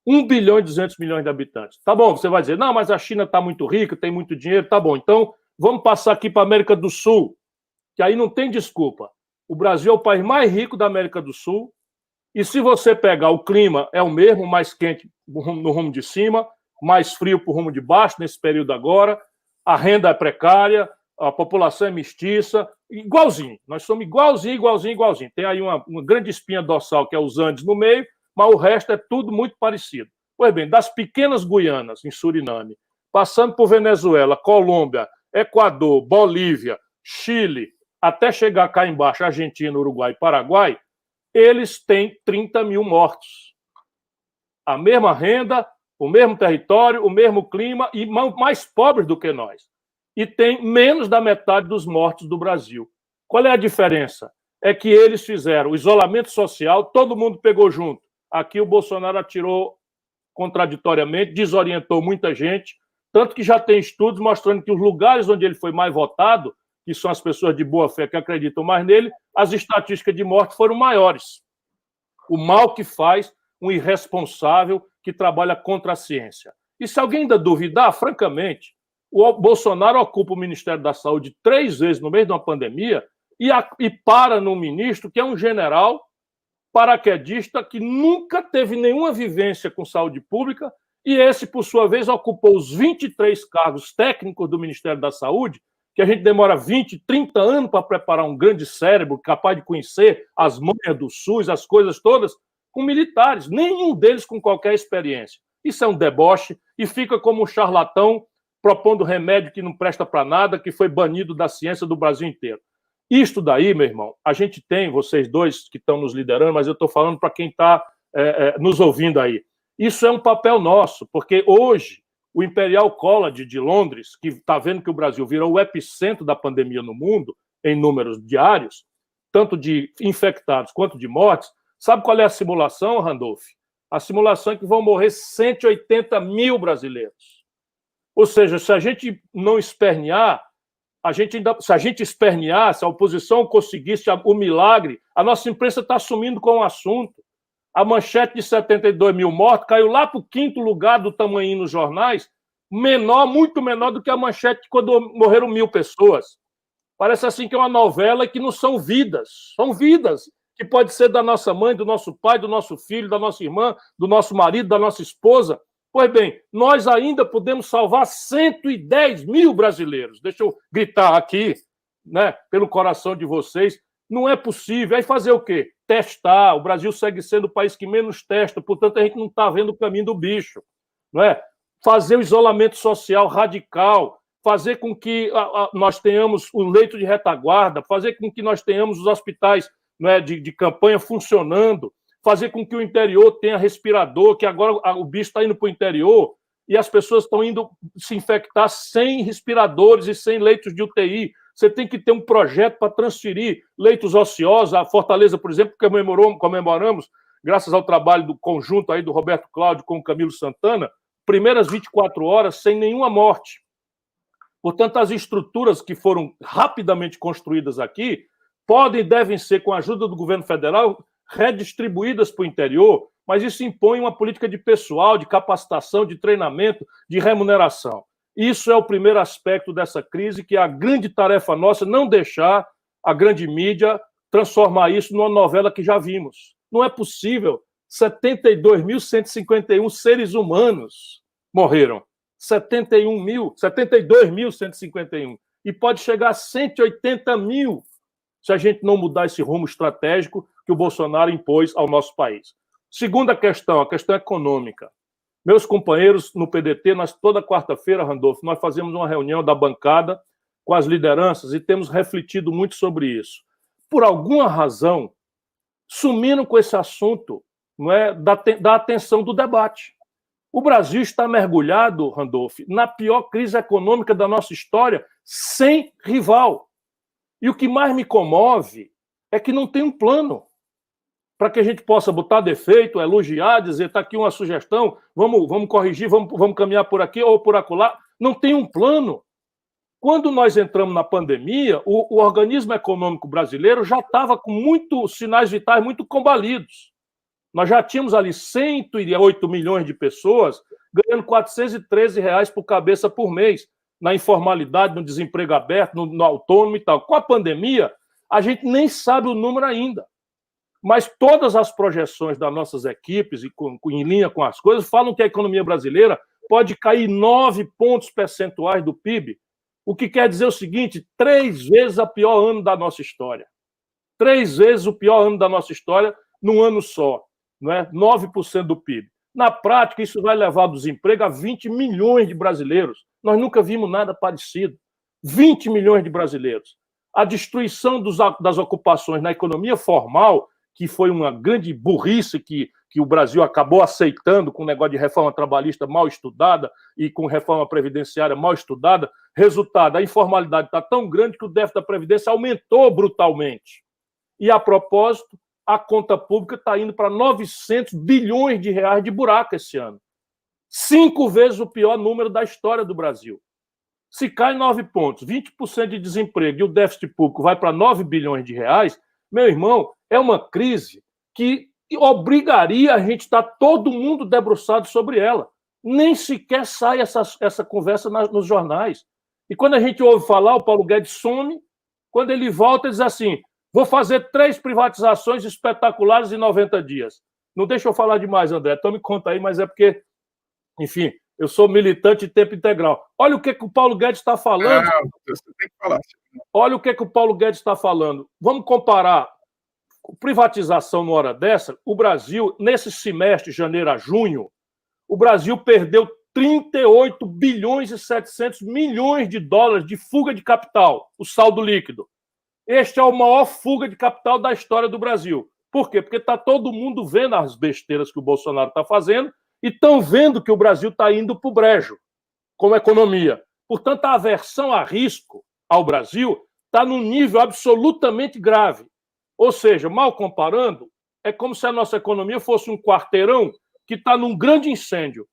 Speaker 4: 1 bilhão e 200 milhões de habitantes. Tá bom, você vai dizer, não, mas a China está muito rica, tem muito dinheiro. Tá bom, então vamos passar aqui para a América do Sul, que aí não tem desculpa. O Brasil é o país mais rico da América do Sul, e se você pegar o clima, é o mesmo, mais quente no rumo de cima, mais frio para o rumo de baixo, nesse período agora, a renda é precária, a população é mestiça, igualzinho. Nós somos igualzinho. Tem aí uma grande espinha dorsal, que é os Andes no meio, mas o resto é tudo muito parecido. Pois bem, das pequenas Guianas, em Suriname, passando por Venezuela, Colômbia, Equador, Bolívia, Chile, até chegar cá embaixo, Argentina, Uruguai e Paraguai, eles têm 30 mil mortos. A mesma renda, o mesmo território, o mesmo clima e mais pobres do que nós. E tem menos da metade dos mortos do Brasil. Qual é a diferença? É que eles fizeram o isolamento social, todo mundo pegou junto. Aqui o Bolsonaro atirou contraditoriamente, desorientou muita gente, tanto que já tem estudos mostrando que os lugares onde ele foi mais votado, que são as pessoas de boa fé que acreditam mais nele, as estatísticas de morte foram maiores. O mal que faz um irresponsável que trabalha contra a ciência. E se alguém ainda duvidar, francamente, o Bolsonaro ocupa o Ministério da Saúde 3 vezes no meio de uma pandemia e para num ministro que é um general paraquedista que nunca teve nenhuma vivência com saúde pública e esse, por sua vez, ocupou os 23 cargos técnicos do Ministério da Saúde, que a gente demora 20, 30 anos para preparar um grande cérebro capaz de conhecer as manhas do SUS, as coisas todas, com militares, nenhum deles com qualquer experiência. Isso é um deboche e fica como um charlatão propondo remédio que não presta para nada, que foi banido da ciência do Brasil inteiro. Isto daí, meu irmão, a gente tem, vocês dois que estão nos liderando, mas eu estou falando para quem está nos ouvindo aí. Isso é um papel nosso, porque hoje o Imperial College de Londres, que está vendo que o Brasil virou o epicentro da pandemia no mundo, em números diários, tanto de infectados quanto de mortes, sabe qual é a simulação, Randolph? A simulação é que vão morrer 180 mil brasileiros. Ou seja, se a gente não espernear, se a gente espernear, se a oposição conseguisse o milagre, a nossa imprensa está assumindo com o assunto. A manchete de 72 mil mortos caiu lá para o 5º lugar do tamanho nos jornais, menor, muito menor do que a manchete quando morreram 1.000 pessoas. Parece assim que é uma novela e que não são vidas. São vidas que pode ser da nossa mãe, do nosso pai, do nosso filho, da nossa irmã, do nosso marido, da nossa esposa. Pois bem, nós ainda podemos salvar 110 mil brasileiros. Deixa eu gritar aqui, né, pelo coração de vocês. Não é possível. Aí fazer o quê? Testar. O Brasil segue sendo o país que menos testa, portanto, a gente não está vendo o caminho do bicho. Não é? Fazer o isolamento social radical, fazer com que nós tenhamos o leito de retaguarda, fazer com que nós tenhamos os hospitais, não é, de campanha funcionando, fazer com que o interior tenha respirador, que agora o bicho está indo para o interior e as pessoas estão indo se infectar sem respiradores e sem leitos de UTI. Você tem que ter um projeto para transferir leitos ociosos. A Fortaleza, por exemplo, comemoramos, graças ao trabalho do conjunto aí do Roberto Cláudio com o Camilo Santana, primeiras 24 horas sem nenhuma morte. Portanto, as estruturas que foram rapidamente construídas aqui podem e devem ser, com a ajuda do governo federal, redistribuídas para o interior, mas isso impõe uma política de pessoal, de capacitação, de treinamento, de remuneração. Isso é o primeiro aspecto dessa crise, que é a grande tarefa nossa, não deixar a grande mídia transformar isso numa novela que já vimos. Não é possível. 72.151 seres humanos morreram. 72.151. E pode chegar a 180 mil se a gente não mudar esse rumo estratégico que o Bolsonaro impôs ao nosso país. Segunda questão, a questão econômica. Meus companheiros no PDT, toda quarta-feira, Randolph, nós fazemos uma reunião da bancada com as lideranças e temos refletido muito sobre isso. Por alguma razão, sumiram com esse assunto, não é, da atenção do debate. O Brasil está mergulhado, Randolph, na pior crise econômica da nossa história, sem rival. E o que mais me comove é que não tem um plano para que a gente possa botar defeito, elogiar, dizer, está aqui uma sugestão, vamos corrigir, vamos caminhar por aqui ou por acolá. Não tem um plano. Quando nós entramos na pandemia, o organismo econômico brasileiro já estava com muitos sinais vitais muito combalidos. Nós já tínhamos ali 108 milhões de pessoas ganhando R$ 413 por cabeça por mês, na informalidade, no desemprego aberto, no autônomo e tal. Com a pandemia, a gente nem sabe o número ainda. Mas todas as projeções das nossas equipes, em linha com as coisas, falam que a economia brasileira pode cair 9 pontos percentuais do PIB, o que quer dizer o seguinte, 3 vezes o pior ano da nossa história. 3 vezes o pior ano da nossa história num ano só, não é? 9% do PIB. Na prática, isso vai levar o desemprego a 20 milhões de brasileiros. Nós nunca vimos nada parecido. 20 milhões de brasileiros. A destruição das ocupações na economia formal, que foi uma grande burrice que o Brasil acabou aceitando com o negócio de reforma trabalhista mal estudada e com reforma previdenciária mal estudada. Resultado, a informalidade está tão grande que o déficit da Previdência aumentou brutalmente. E, a propósito, a conta pública está indo para 900 bilhões de reais de buraco esse ano. 5 vezes o pior número da história do Brasil. Se cai 9 pontos, 20% de desemprego e o déficit público vai para 9 bilhões de reais, meu irmão, é uma crise que obrigaria a gente a estar todo mundo debruçado sobre ela. Nem sequer sai essa conversa nos jornais. E quando a gente ouve falar, o Paulo Guedes some, quando ele volta, ele diz assim, vou fazer 3 privatizações espetaculares em 90 dias. Não deixa eu falar demais, André, então me conta aí, mas é porque, enfim, eu sou militante de tempo integral. Olha o que o Paulo Guedes está falando.
Speaker 2: Você tem que falar.
Speaker 4: Olha o que o Paulo Guedes está falando. Vamos comparar privatização numa hora dessa. O Brasil, nesse semestre, janeiro a junho, o Brasil perdeu 38 bilhões e 700 milhões de dólares de fuga de capital, o saldo líquido. Este é o maior fuga de capital da história do Brasil. Por quê? Porque está todo mundo vendo as besteiras que o Bolsonaro está fazendo e estão vendo que o Brasil está indo para o brejo como economia. Portanto, a aversão a risco ao Brasil está num nível absolutamente grave. Ou seja, mal comparando, é como se a nossa economia fosse um quarteirão que está num grande incêndio.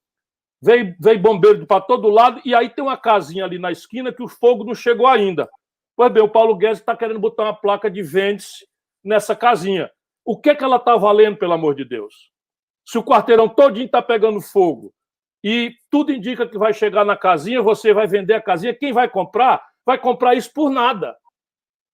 Speaker 4: Veio bombeiro para todo lado e aí tem uma casinha ali na esquina que o fogo não chegou ainda. Pois bem, o Paulo Guedes está querendo botar uma placa de vende-se nessa casinha. O que ela está valendo, pelo amor de Deus? Se o quarteirão todinho está pegando fogo e tudo indica que vai chegar na casinha, você vai vender a casinha, quem vai comprar isso por nada.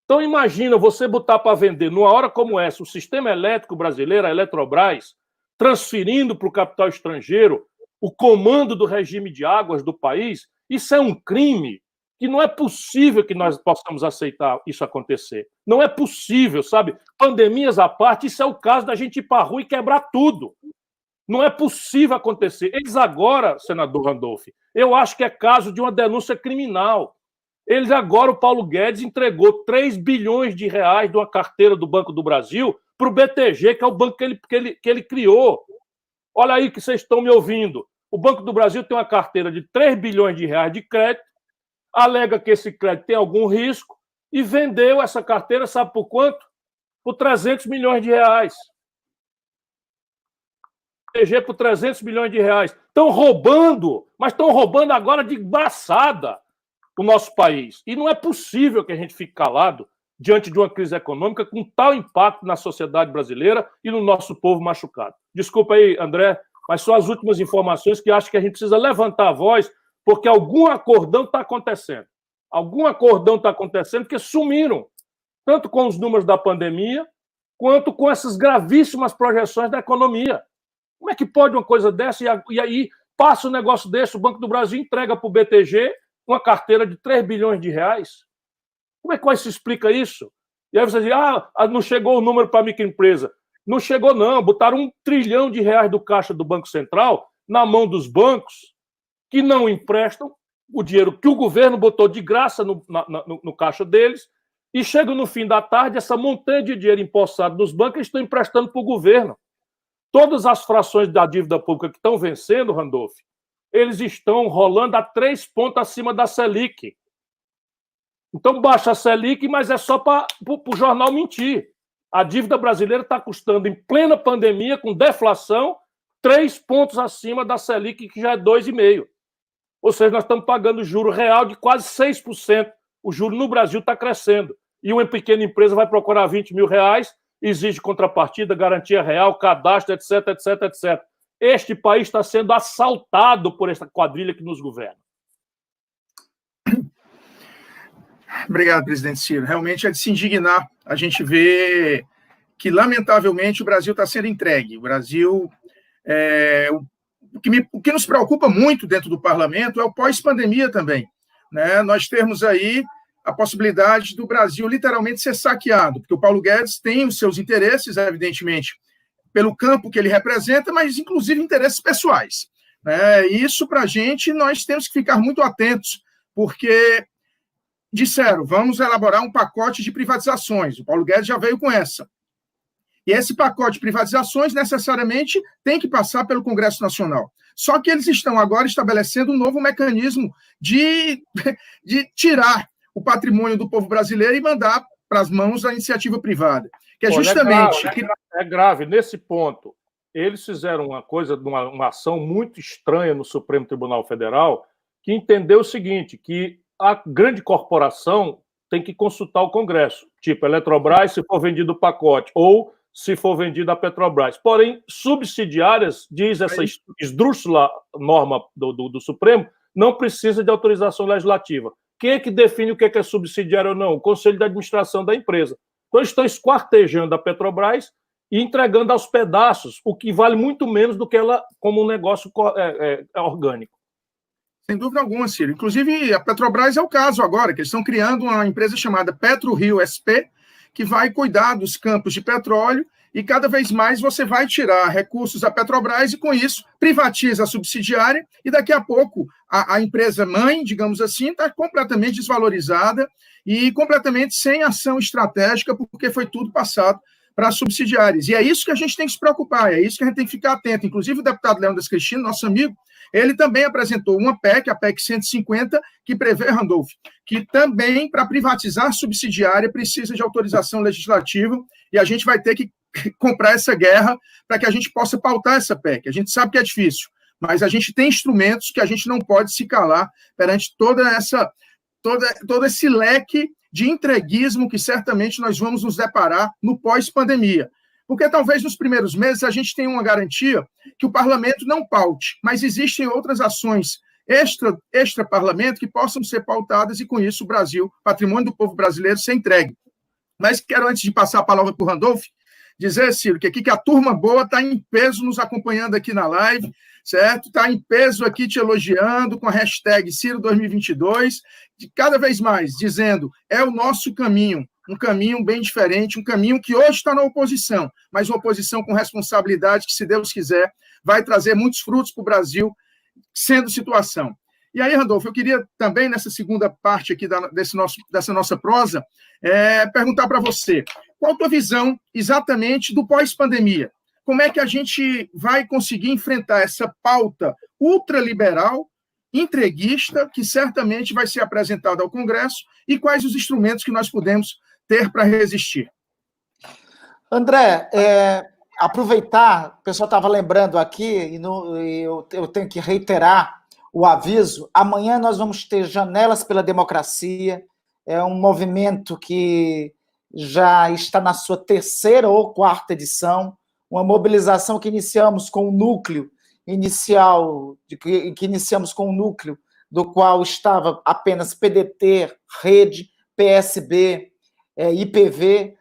Speaker 4: Então imagina você botar para vender, numa hora como essa, o sistema elétrico brasileiro, a Eletrobras, transferindo para o capital estrangeiro o comando do regime de águas do país, isso é um crime que não é possível que nós possamos aceitar isso acontecer. Não é possível, sabe? Pandemias à parte, isso é o caso da gente ir para a rua e quebrar tudo. Não é possível acontecer. Eles agora, senador Randolph, eu acho que é caso de uma denúncia criminal. Eles agora, o Paulo Guedes, entregou 3 bilhões de reais de uma carteira do Banco do Brasil para o BTG, que é o banco que ele criou. Olha aí que vocês estão me ouvindo. O Banco do Brasil tem uma carteira de 3 bilhões de reais de crédito, alega que esse crédito tem algum risco e vendeu essa carteira, sabe por quanto? Por 300 milhões de reais. BTG por 300 milhões de reais. Estão roubando, mas estão roubando agora de braçada o nosso país. E não é possível que a gente fique calado diante de uma crise econômica com tal impacto na sociedade brasileira e no nosso povo machucado. Desculpa aí, André, mas são as últimas informações que acho que a gente precisa levantar a voz, porque algum acordão está acontecendo. Algum acordão está acontecendo porque sumiram, tanto com os números da pandemia, quanto com essas gravíssimas projeções da economia. Como é que pode uma coisa dessa e aí passa um negócio desse, o Banco do Brasil entrega para o BTG uma carteira de 3 bilhões de reais? Como é que se explica isso? E aí você diz, não chegou o número para a microempresa. Não chegou, não. Botaram 1 trilhão de reais do caixa do Banco Central na mão dos bancos que não emprestam o dinheiro que o governo botou de graça no caixa deles, e chega no fim da tarde, essa montanha de dinheiro empossado nos bancos, eles estão emprestando para o governo. Todas as frações da dívida pública que estão vencendo, Randolph, eles estão rolando a 3 pontos acima da Selic. Então baixa a Selic, mas é só para o jornal mentir. A dívida brasileira está custando, em plena pandemia, com deflação, 3 pontos acima da Selic, que já é 2,5%. Ou seja, nós estamos pagando juro real de quase 6%. O juro no Brasil está crescendo. E uma pequena empresa vai procurar 20 mil reais, exige contrapartida, garantia real, cadastro, etc, etc, etc. Este país está sendo assaltado por essa quadrilha que nos governa.
Speaker 2: Obrigado, presidente Ciro. Realmente é de se indignar. A gente vê que, lamentavelmente, o Brasil está sendo entregue. O Brasil... O que nos preocupa muito dentro do parlamento é o pós-pandemia também, né? Nós temos aí a possibilidade do Brasil literalmente ser saqueado, porque o Paulo Guedes tem os seus interesses, evidentemente, pelo campo que ele representa, mas inclusive interesses pessoais, né? E isso, para a gente, nós temos que ficar muito atentos, porque disseram, vamos elaborar um pacote de privatizações. O Paulo Guedes já veio com essa. E esse pacote de privatizações, necessariamente, tem que passar pelo Congresso Nacional. Só que eles estão agora estabelecendo um novo mecanismo de tirar o patrimônio do povo brasileiro e mandar para as mãos da iniciativa privada. Que é justamente...
Speaker 4: É grave. Nesse ponto, eles fizeram uma ação muito estranha no Supremo Tribunal Federal, que entendeu o seguinte, que a grande corporação tem que consultar o Congresso. Tipo, a Eletrobras, se for vendido o pacote, ou se for vendida a Petrobras. Porém, subsidiárias, diz essa esdrúxula norma do Supremo, não precisa de autorização legislativa. Quem é que define o que é subsidiário ou não? O Conselho de Administração da empresa. Então, eles estão esquartejando a Petrobras e entregando aos pedaços, o que vale muito menos do que ela como um negócio orgânico.
Speaker 2: Sem dúvida alguma, Ciro. Inclusive, a Petrobras é o caso agora, que eles estão criando uma empresa chamada PetroRio SP, que vai cuidar dos campos de petróleo, e cada vez mais você vai tirar recursos da Petrobras e, com isso, privatiza a subsidiária, e daqui a pouco a empresa mãe, digamos assim, está completamente desvalorizada e completamente sem ação estratégica, porque foi tudo passado para as subsidiárias. E é isso que a gente tem que se preocupar, é isso que a gente tem que ficar atento. Inclusive, o deputado Leônidas Cristino, nosso amigo, ele também apresentou uma PEC, a PEC 150, que prevê, Randolph, que também, para privatizar subsidiária, precisa de autorização legislativa, e a gente vai ter que comprar essa guerra para que a gente possa pautar essa PEC. A gente sabe que é difícil, mas a gente tem instrumentos que a gente não pode se calar perante todo esse leque de entreguismo que certamente nós vamos nos deparar no pós-pandemia. Porque talvez nos primeiros meses a gente tenha uma garantia que o parlamento não paute, mas existem outras ações extra-parlamento que possam ser pautadas e, com isso, o Brasil, patrimônio do povo brasileiro, ser entregue. Mas quero, antes de passar a palavra para o Randolph, dizer, Ciro, que aqui que a turma boa está em peso nos acompanhando aqui na live, certo? Está em peso aqui te elogiando com a hashtag Ciro 2022, cada vez mais dizendo, é o nosso caminho, um caminho bem diferente, um caminho que hoje está na oposição, mas uma oposição com responsabilidade que, se Deus quiser, vai trazer muitos frutos para o Brasil, sendo situação. E aí, Randolph, eu queria também, nessa segunda parte aqui dessa nossa prosa, perguntar para você, qual a tua visão exatamente do pós-pandemia? Como é que a gente vai conseguir enfrentar essa pauta ultraliberal, entreguista, que certamente vai ser apresentada ao Congresso, e quais os instrumentos que nós podemos ter para resistir?
Speaker 3: André, aproveitar, o pessoal estava lembrando aqui, e eu tenho que reiterar o aviso, amanhã nós vamos ter Janelas pela Democracia, é um movimento que já está na sua 3ª ou 4ª edição, uma mobilização que iniciamos com o núcleo inicial, que iniciamos com o núcleo do qual estava apenas PDT, Rede, PSB, IPV,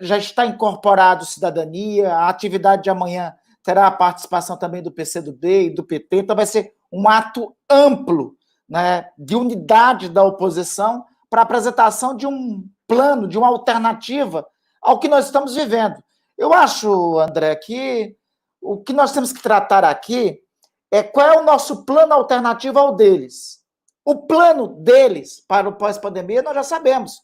Speaker 3: já está incorporado Cidadania, a atividade de amanhã terá a participação também do PCdoB e do PT, então vai ser um ato amplo, né, de unidade da oposição para a apresentação de um plano, de uma alternativa ao que nós estamos vivendo. Eu acho, André, que o que nós temos que tratar aqui é qual é o nosso plano alternativo ao deles. O plano deles para o pós-pandemia nós já sabemos.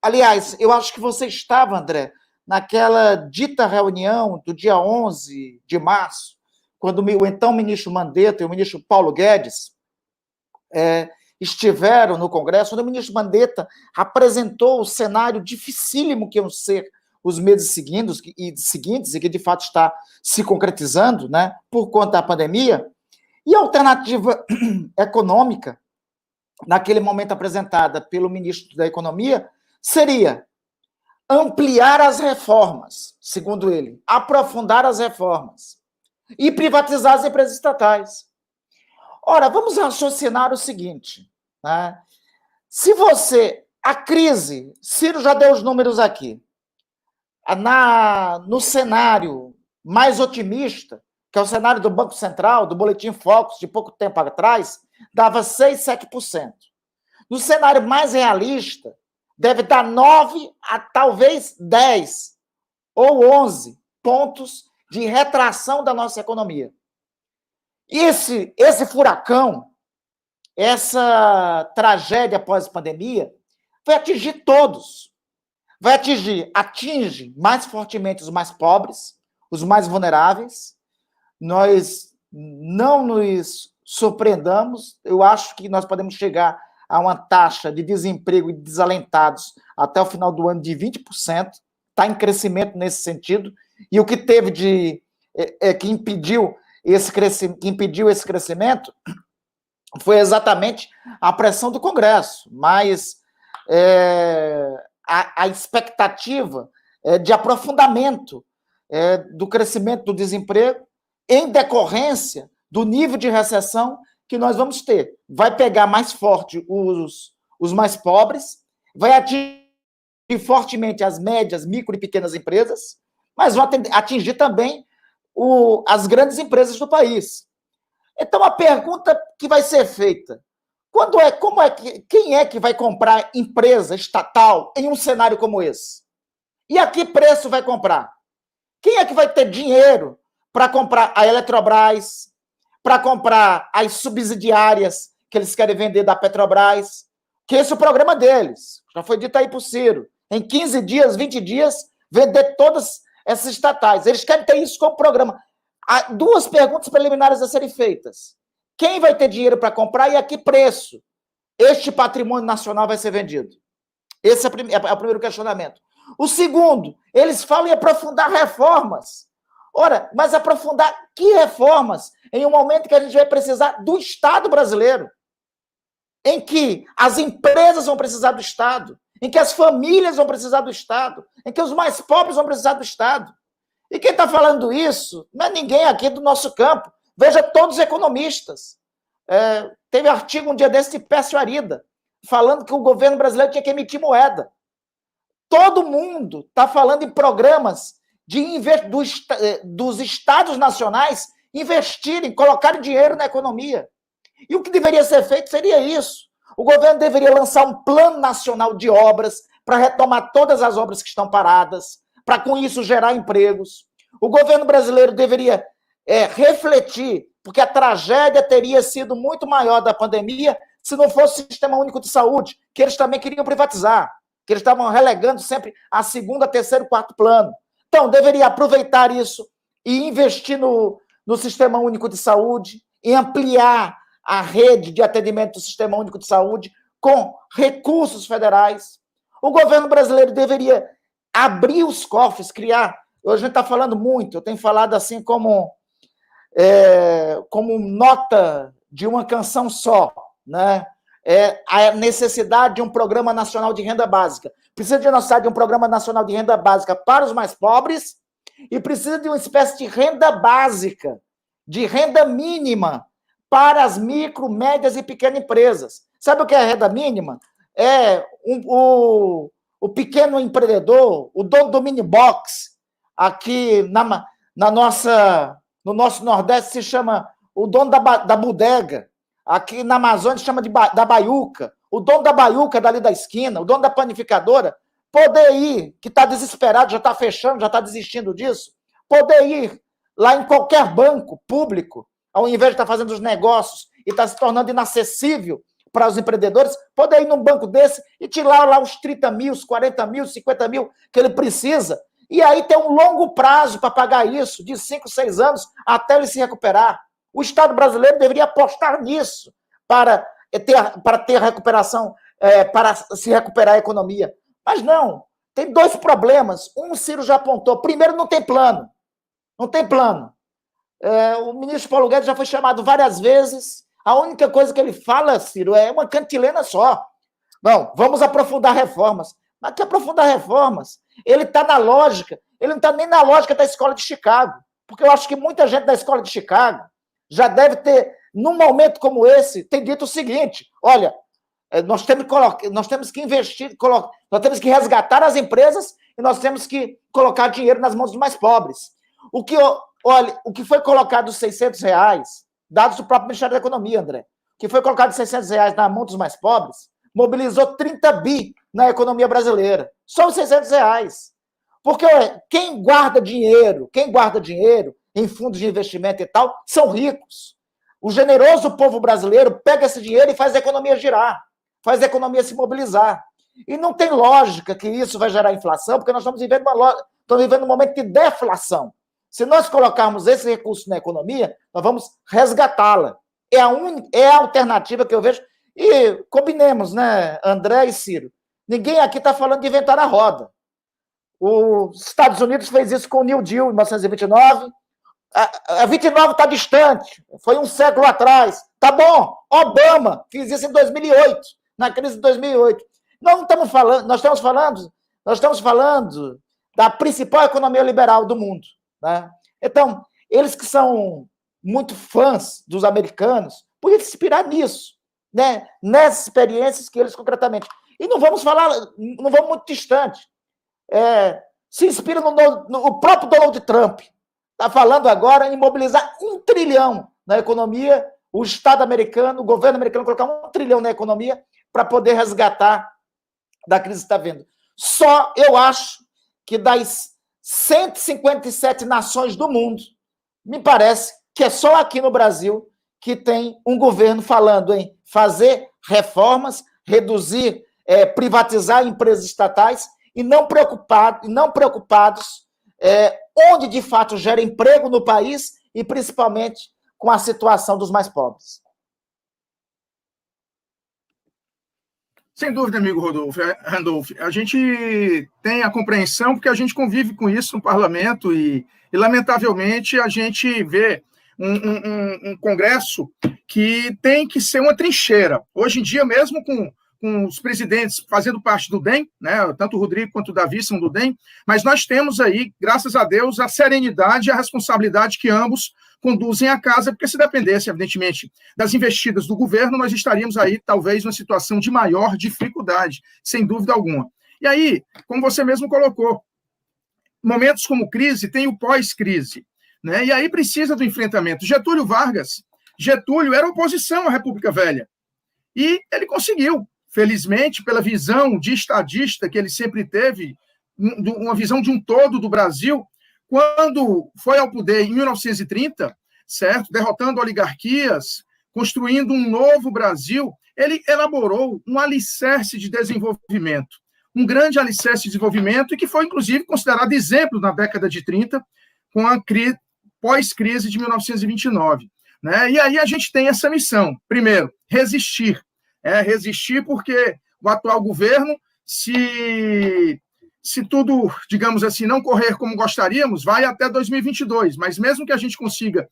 Speaker 3: Aliás, eu acho que você estava, André, naquela dita reunião do dia 11 de março, quando o então ministro Mandetta e o ministro Paulo Guedes estiveram no Congresso, onde o ministro Mandetta apresentou o cenário dificílimo que iam ser os meses seguintes, e que de fato está se concretizando, né, por conta da pandemia, e a alternativa econômica, naquele momento apresentada pelo ministro da Economia, seria ampliar as reformas, segundo ele, aprofundar as reformas e privatizar as empresas estatais. Ora, vamos raciocinar o seguinte, né? Se a crise, Ciro já deu os números aqui, no cenário mais otimista, que é o cenário do Banco Central, do Boletim Focus, de pouco tempo atrás, dava 6%, 7%. No cenário mais realista, deve dar 9 a talvez 10 ou 11 pontos de retração da nossa economia. Esse furacão, essa tragédia pós-pandemia, vai atingir todos. Atinge mais fortemente os mais pobres, os mais vulneráveis. Nós não nos surpreendamos, eu acho que nós podemos chegar a uma taxa de desemprego e desalentados até o final do ano de 20%, está em crescimento nesse sentido, e o que teve que impediu esse crescimento foi exatamente a pressão do Congresso, mas a expectativa de aprofundamento do crescimento do desemprego em decorrência do nível de recessão que nós vamos ter. Vai pegar mais forte os mais pobres, vai atingir fortemente as médias, micro e pequenas empresas, mas vai atingir também as grandes empresas do país. Então, a pergunta que vai ser feita, quem é que vai comprar empresa estatal em um cenário como esse? E a que preço vai comprar? Quem é que vai ter dinheiro para comprar a Eletrobras, para comprar as subsidiárias que eles querem vender da Petrobras? Que esse é o programa deles. Já foi dito aí por Ciro. Em 15 dias, 20 dias, vender todas essas estatais. Eles querem ter isso como programa. Há 2 perguntas preliminares a serem feitas. Quem vai ter dinheiro para comprar e a que preço este patrimônio nacional vai ser vendido? Esse é o primeiro questionamento. O segundo, eles falam em aprofundar reformas. Ora, mas aprofundar que reformas? Em um momento que a gente vai precisar do Estado brasileiro, em que as empresas vão precisar do Estado, em que as famílias vão precisar do Estado, em que os mais pobres vão precisar do Estado. E quem está falando isso não é ninguém aqui do nosso campo. Veja todos os economistas. Teve artigo um dia desse de Pécio Arida, falando que o governo brasileiro tinha que emitir moeda. Todo mundo está falando em programas dos estados nacionais investirem, colocarem dinheiro na economia. E o que deveria ser feito seria isso. O governo deveria lançar um plano nacional de obras para retomar todas as obras que estão paradas, para com isso gerar empregos. O governo brasileiro deveria refletir, porque a tragédia teria sido muito maior da pandemia se não fosse o Sistema Único de Saúde, que eles também queriam privatizar, que eles estavam relegando sempre a segundo, terceiro, quarto plano. Então, deveria aproveitar isso e investir no Sistema Único de Saúde, e ampliar a rede de atendimento do Sistema Único de Saúde com recursos federais. O governo brasileiro deveria abrir os cofres, criar. Hoje a gente está falando muito, eu tenho falado assim como nota de uma canção só, né? A necessidade de um programa nacional de renda básica. Precisa de um programa nacional de renda básica para os mais pobres e precisa de uma espécie de renda básica, de renda mínima para as micro, médias e pequenas empresas. Sabe o que é a renda mínima? O pequeno empreendedor, o dono do mini box, aqui no nosso Nordeste se chama o dono da bodega, aqui na Amazônia se chama da baiuca, o dono da baiuca dali da esquina, o dono da panificadora, poder ir, que está desesperado, já está fechando, já está desistindo disso, poder ir lá em qualquer banco público, ao invés de estar fazendo os negócios e estar se tornando inacessível para os empreendedores poder ir num banco desse e tirar lá os 30 mil, os 40 mil, 50 mil que ele precisa. E aí tem um longo prazo para pagar isso, de 5, 6 anos, até ele se recuperar. O Estado brasileiro deveria apostar nisso para ter recuperação, para se recuperar a economia. Mas não, tem 2 problemas. Um, o Ciro já apontou. Primeiro, não tem plano. Não tem plano. O ministro Paulo Guedes já foi chamado várias vezes. A única coisa que ele fala, Ciro, é uma cantilena só. Não, vamos aprofundar reformas. Mas que aprofundar reformas? Ele está na lógica, ele não está nem na lógica da escola de Chicago. Porque eu acho que muita gente da escola de Chicago já deve ter, num momento como esse, tem dito o seguinte: olha, nós temos que investir, nós temos que resgatar as empresas e nós temos que colocar dinheiro nas mãos dos mais pobres. O que foi colocado os R$600, dados do próprio Ministério da Economia, André, o que foi colocado os R$600 na mão dos mais pobres, mobilizou 30 bi na economia brasileira. Só os R$600. Porque quem guarda dinheiro em fundos de investimento e tal, são ricos. O generoso povo brasileiro pega esse dinheiro e faz a economia girar, faz a economia se mobilizar. E não tem lógica que isso vai gerar inflação, porque nós estamos vivendo um momento de deflação. Se nós colocarmos esse recurso na economia, nós vamos resgatá-la. É a alternativa que eu vejo. E combinemos, né, André e Ciro? Ninguém aqui está falando de inventar a roda. Os Estados Unidos fez isso com o New Deal em 1929. A 29 está distante, foi um século atrás. Tá bom, Obama fez isso em 2008, na crise de 2008. Nós estamos falando da principal economia liberal do mundo, né? Então, eles que são muito fãs dos americanos, podiam se inspirar nisso, né? Nessas experiências que eles concretamente. E não vamos muito distante. Se inspira no próprio Donald Trump. Está falando agora em mobilizar 1 trilhão na economia, o Estado americano, o governo americano colocar 1 trilhão na economia para poder resgatar da crise que está vendo. Só eu acho que das 157 nações do mundo, me parece que é só aqui no Brasil que tem um governo falando em fazer reformas, reduzir, privatizar empresas estatais e não preocupados onde de fato gera emprego no país e principalmente com a situação dos mais pobres.
Speaker 2: Sem dúvida, amigo Randolph. A gente tem a compreensão porque a gente convive com isso no parlamento e lamentavelmente, a gente vê um Congresso que tem que ser uma trincheira. Hoje em dia, mesmo com os presidentes fazendo parte do DEM, né, tanto o Rodrigo quanto o Davi são do DEM, mas nós temos aí, graças a Deus, a serenidade e a responsabilidade que ambos conduzem à casa, porque se dependesse, evidentemente, das investidas do governo, nós estaríamos aí, talvez, numa situação de maior dificuldade, sem dúvida alguma. E aí, como você mesmo colocou, momentos como crise, tem o pós-crise, né, e aí precisa do enfrentamento. Getúlio era oposição à República Velha, e ele conseguiu. Felizmente, pela visão de estadista que ele sempre teve, uma visão de um todo do Brasil, quando foi ao poder em 1930, certo? Derrotando oligarquias, construindo um novo Brasil, ele elaborou um alicerce de desenvolvimento, um grande alicerce de desenvolvimento e que foi, inclusive, considerado exemplo na década de 30, com a pós-crise de 1929. Né? E aí a gente tem essa missão. Primeiro, resistir. Resistir porque o atual governo, se tudo, digamos assim, não correr como gostaríamos, vai até 2022, mas mesmo que a gente consiga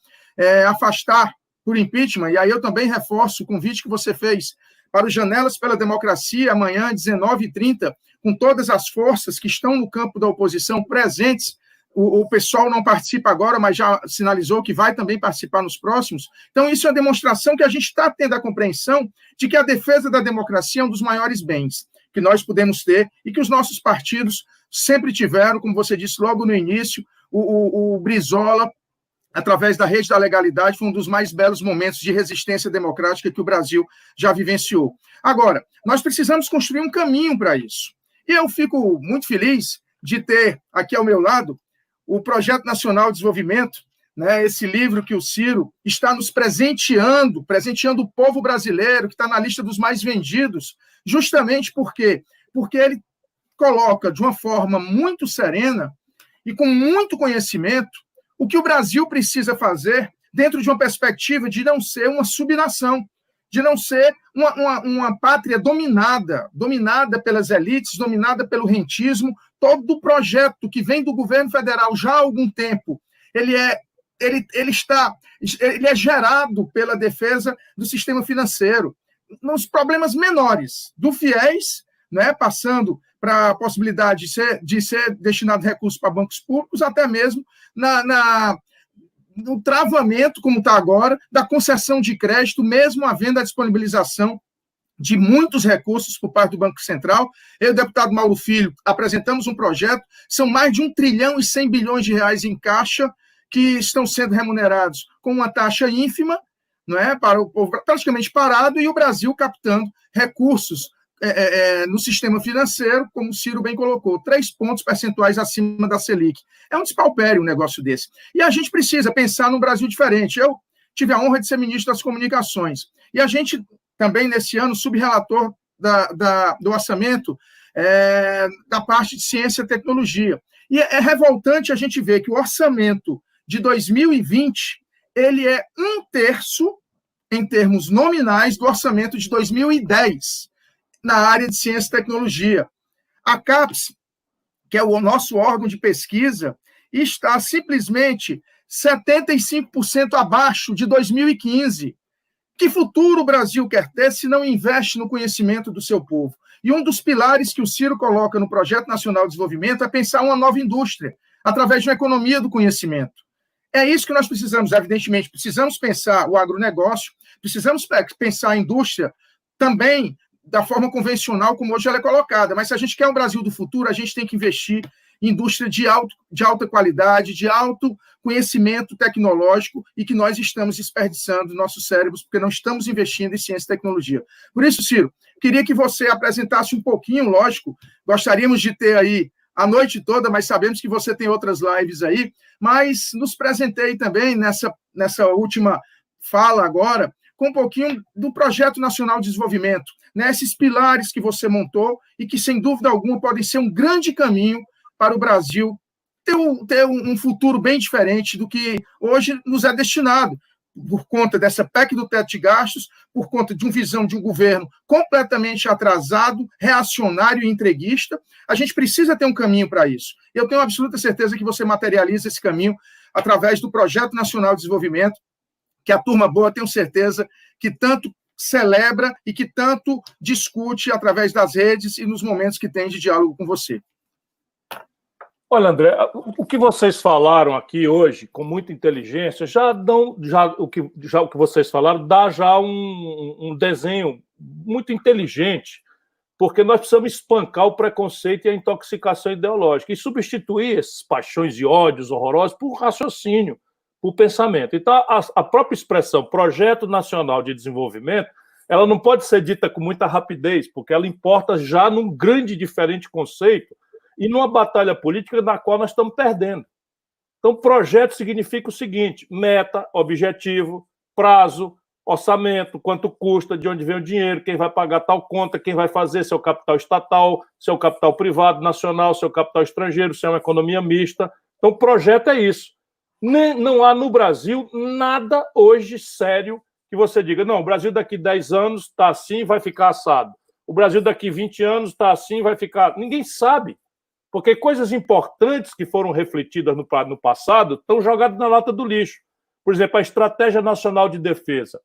Speaker 2: afastar por impeachment, e aí eu também reforço o convite que você fez para o Janelas pela Democracia, amanhã, 19h30, com todas as forças que estão no campo da oposição presentes. O pessoal não participa agora, mas já sinalizou que vai também participar nos próximos. Então, isso é uma demonstração que a gente está tendo a compreensão de que a defesa da democracia é um dos maiores bens que nós podemos ter e que os nossos partidos sempre tiveram, como você disse logo no início, o Brizola, através da Rede da Legalidade, foi um dos mais belos momentos de resistência democrática que o Brasil já vivenciou. Agora, nós precisamos construir um caminho para isso. E eu fico muito feliz de ter aqui ao meu lado o Projeto Nacional de Desenvolvimento, né, esse livro que o Ciro está nos presenteando o povo brasileiro, que está na lista dos mais vendidos, justamente porque ele coloca de uma forma muito serena e com muito conhecimento o que o Brasil precisa fazer dentro de uma perspectiva de não ser uma subnação, de não ser uma pátria dominada pelas elites, dominada pelo rentismo. Todo o projeto que vem do governo federal já há algum tempo, ele é gerado pela defesa do sistema financeiro, nos problemas menores, do FIES, né, passando para a possibilidade de ser destinado recursos para bancos públicos, até mesmo no travamento, como está agora, da concessão de crédito, mesmo havendo a disponibilização de muitos recursos por parte do Banco Central. Eu e o deputado Mauro Filho apresentamos um projeto, são mais de 1 trilhão e 100 bilhões de reais em caixa que estão sendo remunerados com uma taxa ínfima, não é, para o povo praticamente parado, e o Brasil captando recursos no sistema financeiro, como o Ciro bem colocou, 3 pontos percentuais acima da Selic. É um despautério um negócio desse. E a gente precisa pensar num Brasil diferente. Eu tive a honra de ser ministro das Comunicações. E a gente também, nesse ano, subrelator do orçamento da parte de ciência e tecnologia. E é revoltante a gente ver que o orçamento de 2020 ele é 1/3, em termos nominais, do orçamento de 2010, na área de ciência e tecnologia. A CAPES, que é o nosso órgão de pesquisa, está simplesmente 75% abaixo de 2015. Que futuro o Brasil quer ter se não investe no conhecimento do seu povo? E um dos pilares que o Ciro coloca no Projeto Nacional de Desenvolvimento é pensar uma nova indústria, através de uma economia do conhecimento. É isso que nós precisamos, evidentemente. Precisamos pensar o agronegócio, precisamos pensar a indústria também da forma convencional como hoje ela é colocada. Mas se a gente quer um Brasil do futuro, a gente tem que investir em indústria de alta qualidade, de alto conhecimento tecnológico, e que nós estamos desperdiçando nossos cérebros porque não estamos investindo em ciência e tecnologia. Por isso, Ciro, queria que você apresentasse um pouquinho, lógico, gostaríamos de ter aí a noite toda, mas sabemos que você tem outras lives aí, mas nos presenteie também nessa última fala agora, com um pouquinho do Projeto Nacional de Desenvolvimento, né? Esses pilares que você montou e que, sem dúvida alguma, podem ser um grande caminho para o Brasil ter um futuro bem diferente do que hoje nos é destinado, por conta dessa PEC do teto de gastos, por conta de uma visão de um governo completamente atrasado, reacionário e entreguista. A gente precisa ter um caminho para isso. Eu tenho absoluta certeza que você materializa esse caminho através do Projeto Nacional de Desenvolvimento, que a turma boa, tenho certeza, que tanto celebra e que tanto discute através das redes e nos momentos que tem de diálogo com você.
Speaker 4: Olha, André, o que vocês falaram aqui hoje, com muita inteligência, o que vocês falaram dá já um desenho muito inteligente, porque nós precisamos espancar o preconceito e a intoxicação ideológica e substituir essas paixões e ódios horrorosos por raciocínio, por pensamento. Então, a própria expressão Projeto Nacional de Desenvolvimento, ela não pode ser dita com muita rapidez, porque ela importa já num grande e diferente conceito e numa batalha política na qual nós estamos perdendo. Então, projeto significa o seguinte: meta, objetivo, prazo, orçamento, quanto custa, de onde vem o dinheiro, quem vai pagar tal conta, quem vai fazer, se é o capital estatal, se é o capital privado, nacional, se é o capital estrangeiro, se é uma economia mista. Então, projeto é isso. Não há no Brasil nada hoje sério que você diga, não, o Brasil daqui 10 anos está assim, vai ficar assado. O Brasil daqui 20 anos está assim, vai ficar... Ninguém sabe. Porque coisas importantes que foram refletidas no passado estão jogadas na lata do lixo. Por exemplo, a Estratégia Nacional de Defesa.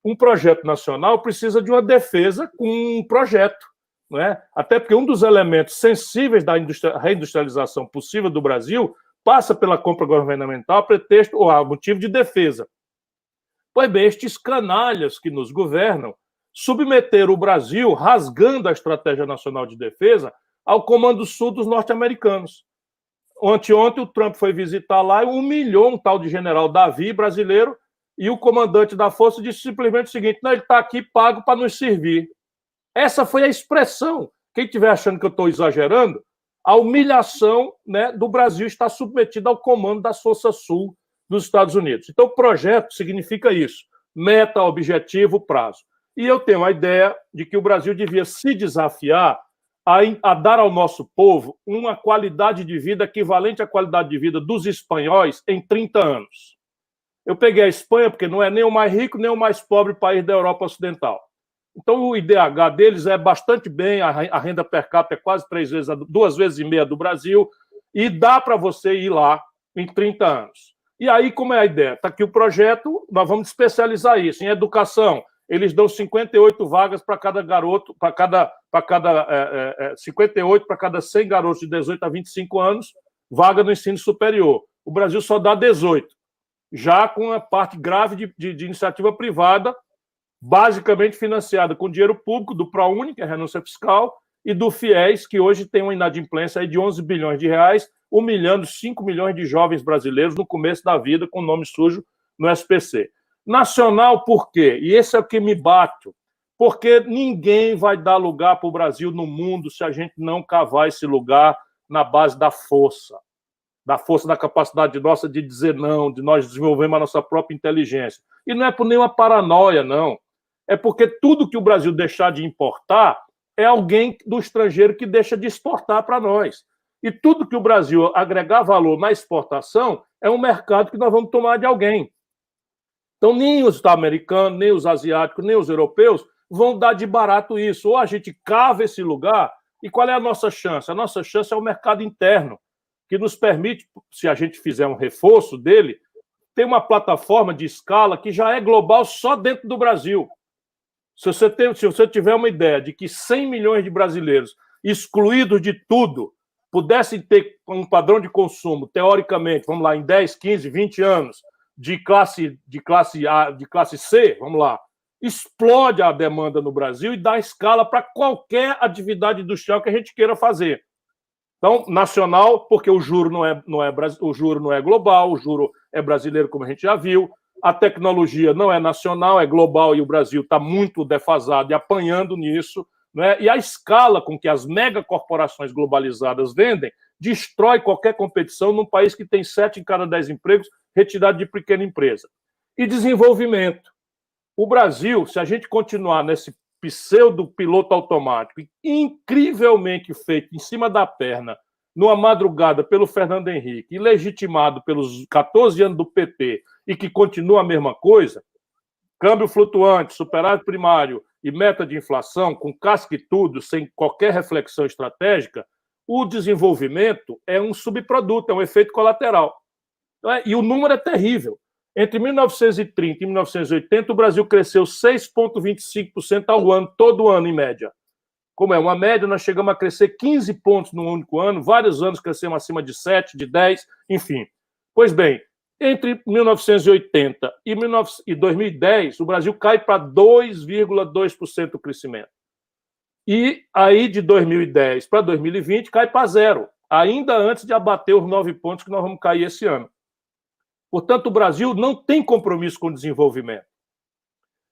Speaker 4: Um projeto nacional precisa de uma defesa com um projeto, não é? Até porque um dos elementos sensíveis da reindustrialização possível do Brasil passa pela compra governamental a pretexto ou a motivo de defesa. Pois bem, estes canalhas que nos governam submeteram o Brasil, rasgando a Estratégia Nacional de Defesa, ao Comando Sul dos norte-americanos. Ontem o Trump foi visitar lá e humilhou um tal de general Davi, brasileiro, e o comandante da força disse simplesmente o seguinte: não, ele está aqui pago para nos servir. Essa foi a expressão. Quem estiver achando que eu estou exagerando, a humilhação, né, do Brasil está submetida ao comando das forças Sul dos Estados Unidos. Então, projeto significa isso, meta, objetivo, prazo. E eu tenho a ideia de que o Brasil devia se desafiar a dar ao nosso povo uma qualidade de vida equivalente à qualidade de vida dos espanhóis em 30 anos. Eu peguei a Espanha porque não é nem o mais rico nem o mais pobre país da Europa Ocidental. Então, o IDH deles é bastante bem, a renda per capita é quase 2 vezes e meia do Brasil, e dá para você ir lá em 30 anos. E aí, como é a ideia? Está aqui o projeto, nós vamos especializar isso. Em educação, eles dão 58 vagas para cada garoto, 58 para cada 100 garotos de 18 a 25 anos, vaga no ensino superior. O Brasil só dá 18, já com a parte grave de iniciativa privada, basicamente financiada com dinheiro público do ProUni, que é a renúncia fiscal, e do FIES, que hoje tem uma inadimplência aí de 11 bilhões de reais, humilhando 5 milhões de jovens brasileiros no começo da vida com nome sujo no SPC. Nacional, por quê? E esse é o que me bate, porque ninguém vai dar lugar para o Brasil no mundo se a gente não cavar esse lugar na base da força da capacidade nossa de dizer não, de nós desenvolvermos a nossa própria inteligência. E não é por nenhuma paranoia, não. É porque tudo que o Brasil deixar de importar é alguém do estrangeiro que deixa de exportar para nós. E tudo que o Brasil agregar valor na exportação é um mercado que nós vamos tomar de alguém. Então, nem os americanos, nem os asiáticos, nem os europeus vão dar de barato isso. Ou a gente cava esse lugar, e qual é a nossa chance? A nossa chance é o mercado interno, que nos permite, se a gente fizer um reforço dele, ter uma plataforma de escala que já é global só dentro do Brasil. Se você tiver uma ideia de que 100 milhões de brasileiros, excluídos de tudo, pudessem ter um padrão de consumo, teoricamente, vamos lá, em 10, 15, 20 anos, de classe A, de classe C, vamos lá, explode a demanda no Brasil e dá escala para qualquer atividade industrial que a gente queira fazer. Então, nacional, porque o juro não é global, o juro é brasileiro, como a gente já viu. A tecnologia não é nacional, é global, e o Brasil está muito defasado e apanhando nisso, né? E a escala com que as megacorporações globalizadas vendem destrói qualquer competição num país que tem 7 em cada 10 empregos retirados de pequena empresa. E desenvolvimento. O Brasil, se a gente continuar nesse pseudo-piloto automático, incrivelmente feito em cima da perna, numa madrugada pelo Fernando Henrique, e legitimado pelos 14 anos do PT, e que continua a mesma coisa, câmbio flutuante, superávit primário e meta de inflação, com casca e tudo, sem qualquer reflexão estratégica, o desenvolvimento é um subproduto, é um efeito colateral. E o número é terrível. Entre 1930 e 1980, o Brasil cresceu 6,25% ao ano, todo ano, em média. Como é uma média, nós chegamos a crescer 15 pontos num único ano, vários anos crescemos acima de 7, de 10, enfim. Pois bem, entre 1980 e 2010, o Brasil cai para 2,2% o crescimento. E aí, de 2010 para 2020, cai para 0, ainda antes de abater os 9 pontos que nós vamos cair esse ano. Portanto, o Brasil não tem compromisso com desenvolvimento.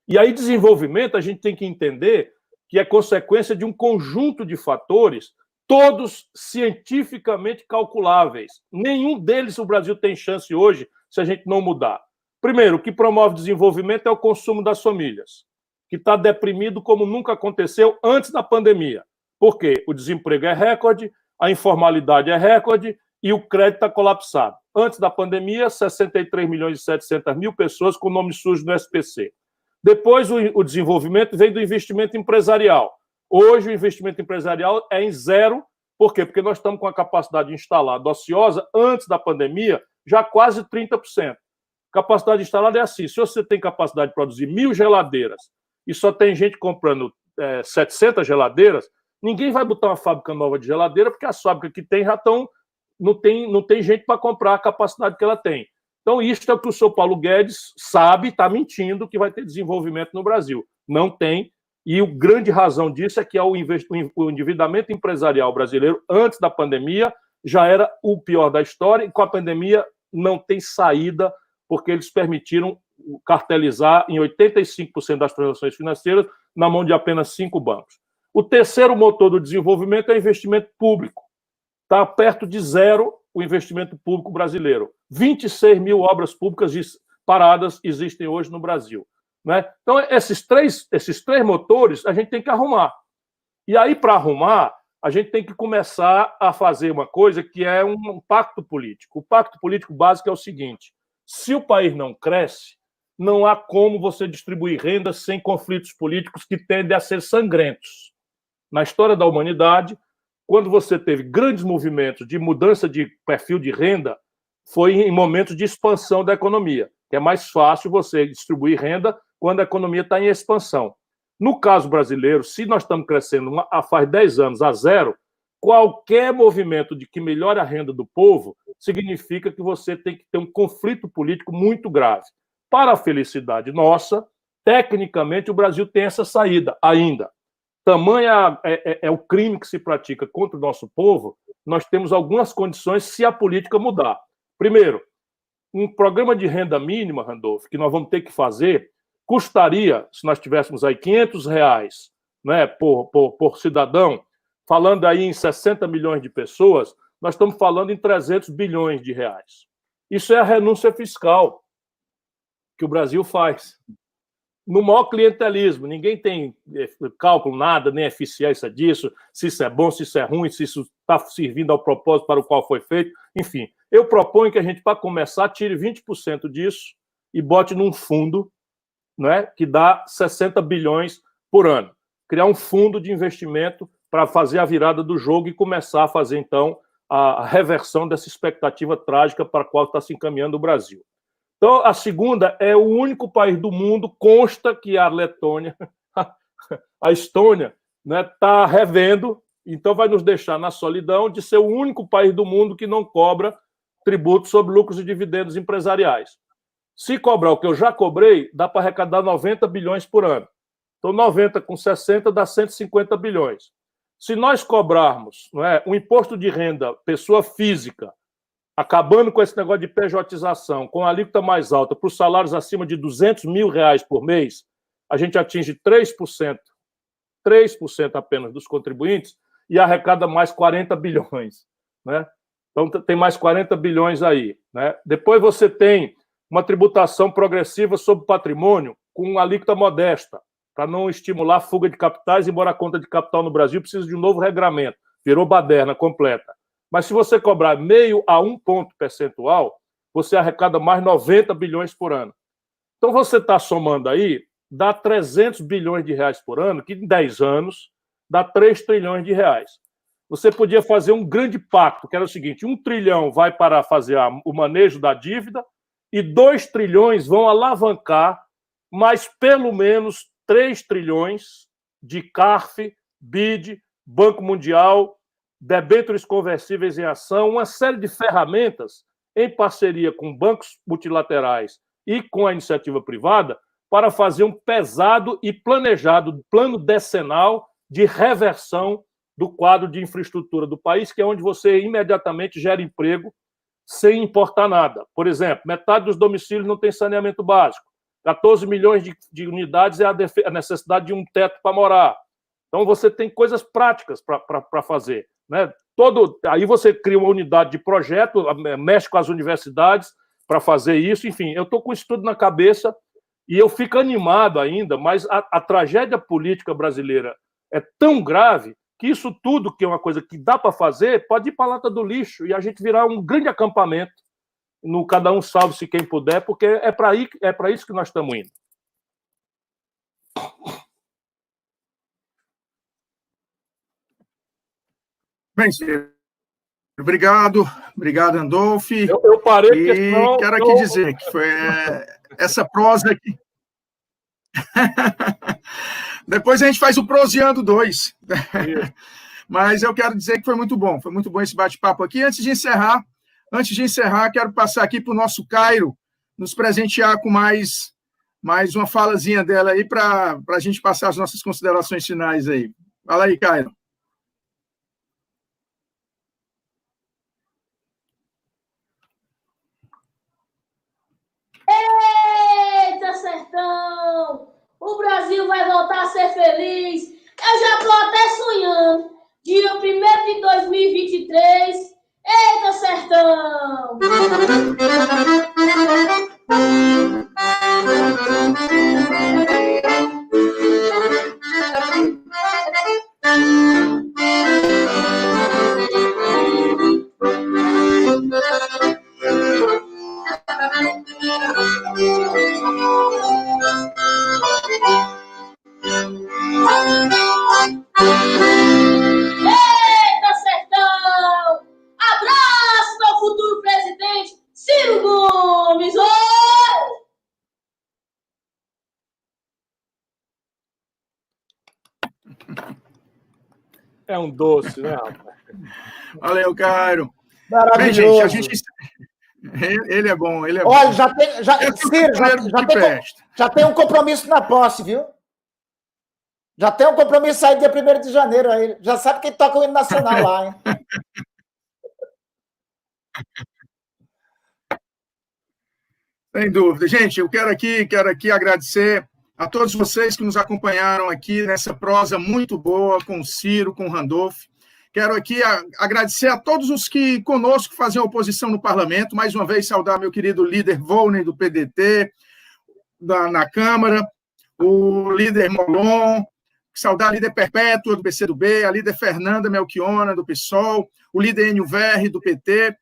Speaker 4: E aí, desenvolvimento, a gente tem que entender que é consequência de um conjunto de fatores, todos cientificamente calculáveis. Nenhum deles o Brasil tem chance hoje se a gente não mudar. Primeiro, o que promove desenvolvimento é o consumo das famílias, que está deprimido como nunca aconteceu antes da pandemia. Por quê? O desemprego é recorde, a informalidade é recorde e o crédito está colapsado. Antes da pandemia, 63 milhões e 700 mil pessoas com nome sujo no SPC. Depois, o desenvolvimento vem do investimento empresarial. Hoje, o investimento empresarial é em 0. Por quê? Porque nós estamos com a capacidade instalada ociosa, antes da pandemia, já quase 30%. Capacidade instalada é assim: se você tem capacidade de produzir 1.000 geladeiras e só tem gente comprando 700 geladeiras, ninguém vai botar uma fábrica nova de geladeira, porque as fábricas que tem já estão... Não tem gente para comprar a capacidade que ela tem. Então, isso é o que o senhor Paulo Guedes sabe, está mentindo, que vai ter desenvolvimento no Brasil. Não tem, e a grande razão disso é que o endividamento empresarial brasileiro, antes da pandemia, já era o pior da história, e com a pandemia não tem saída, porque eles permitiram cartelizar em 85% das transações financeiras na mão de apenas 5 bancos. O terceiro motor do desenvolvimento é o investimento público. Está perto de 0 o investimento público brasileiro. 26 mil obras públicas paradas existem hoje no Brasil. Né? Então, esses três motores a gente tem que arrumar. E aí, para arrumar, a gente tem que começar a fazer uma coisa que é um pacto político. O pacto político básico é o seguinte: se o país não cresce, não há como você distribuir renda sem conflitos políticos que tendem a ser sangrentos. Na história da humanidade, quando você teve grandes movimentos de mudança de perfil de renda, foi em momentos de expansão da economia, que é mais fácil você distribuir renda quando a economia está em expansão. No caso brasileiro, se nós estamos crescendo faz 10 anos a zero, qualquer movimento de que melhore a renda do povo significa que você tem que ter um conflito político muito grave. Para a felicidade nossa, tecnicamente o Brasil tem essa saída ainda. Tamanha é o crime que se pratica contra o nosso povo, nós temos algumas condições se a política mudar. Primeiro, um programa de renda mínima, Randolph, que nós vamos ter que fazer, custaria, se nós tivéssemos aí R$500, né, por cidadão, falando aí em 60 milhões de pessoas, nós estamos falando em 300 bilhões de reais. Isso é a renúncia fiscal que o Brasil faz. No maior clientelismo, ninguém tem cálculo, nada, nem eficiência disso, se isso é bom, se isso é ruim, se isso está servindo ao propósito para o qual foi feito. Enfim, eu proponho que a gente, para começar, tire 20% disso e bote num fundo, né, que dá 60 bilhões por ano. Criar um fundo de investimento para fazer a virada do jogo e começar a fazer, então, a reversão dessa expectativa trágica para a qual está se encaminhando o Brasil. Então, a segunda é o único país do mundo, consta que a Letônia, a Estônia, está revendo, então vai nos deixar na solidão de ser o único país do mundo que não cobra tributo sobre lucros e dividendos empresariais. Se cobrar o que eu já cobrei, dá para arrecadar 90 bilhões por ano. Então, 90 com 60 dá 150 bilhões. Se nós cobrarmos, não é, um imposto de renda pessoa física, acabando com esse negócio de pejotização, com a alíquota mais alta para os salários acima de R$200 mil por mês, a gente atinge 3% apenas dos contribuintes e arrecada mais 40 bilhões. Né? Então, tem mais 40 bilhões aí. Né? Depois você tem uma tributação progressiva sobre patrimônio com uma alíquota modesta, para não estimular a fuga de capitais, embora a conta de capital no Brasil precise de um novo regramento. Virou baderna completa. Mas se você cobrar meio a 1 ponto percentual, você arrecada mais 90 bilhões por ano. Então, você está somando aí, dá 300 bilhões de reais por ano, que em 10 anos dá 3 trilhões de reais. Você podia fazer um grande pacto, que era o seguinte: 1 trilhão vai para fazer o manejo da dívida e 2 trilhões vão alavancar mais pelo menos 3 trilhões de CARF, BID, Banco Mundial, debêntures conversíveis em ação, uma série de ferramentas em parceria com bancos multilaterais e com a iniciativa privada para fazer um pesado e planejado plano decenal de reversão do quadro de infraestrutura do país, que é onde você imediatamente gera emprego sem importar nada. Por exemplo, metade dos domicílios não tem saneamento básico, 14 milhões de unidades é a necessidade de um teto para morar. Então, você tem coisas práticas para fazer. Né? Aí você cria uma unidade de projeto, mexe com as universidades para fazer isso. Enfim, eu estou com isso tudo na cabeça e eu fico animado ainda, mas a tragédia política brasileira é tão grave que isso tudo, que é uma coisa que dá para fazer, pode ir para a lata do lixo e a gente virar um grande acampamento no cada um salve-se quem puder, porque é para isso que nós estamos indo.
Speaker 2: Bem, obrigado, Randolph.
Speaker 4: Eu parei porque senão...
Speaker 2: Quero aqui dizer que foi essa prosa aqui. Depois a gente faz o Proseando 2. Mas eu quero dizer que foi muito bom esse bate-papo aqui. Antes de encerrar, quero passar aqui para o nosso Cairo nos presentear com mais uma falazinha dela aí para a gente passar as nossas considerações finais aí. Fala aí, Cairo.
Speaker 5: Eita, sertão! O Brasil vai voltar a ser feliz. Eu já estou até sonhando. Dia 1º de 2023, Eita, sertão! Eita, sertão! Abraço ao futuro presidente Ciro Gomes! Oi!
Speaker 4: É um doce, né, rapaz?
Speaker 2: Valeu, Cairo.
Speaker 3: Maravilhoso.
Speaker 2: Bem, gente, a gente... Ele é bom, ele é bom.
Speaker 3: Olha, Ciro, já tem um compromisso na posse, viu? Já tem um compromisso aí dia 1º de janeiro. Aí. Já sabe quem toca o hino nacional lá, hein?
Speaker 2: Sem dúvida. Gente, eu quero aqui agradecer a todos vocês que nos acompanharam aqui nessa prosa muito boa com o Ciro, com o Randolph. Quero aqui agradecer a todos os que conosco faziam oposição no parlamento. Mais uma vez, saudar meu querido líder Volney, do PDT, na Câmara, o líder Molon, saudar a líder Perpétua, do PCdoB, a líder Fernanda Melchiona, do PSOL, o líder Enio Verri, do PT,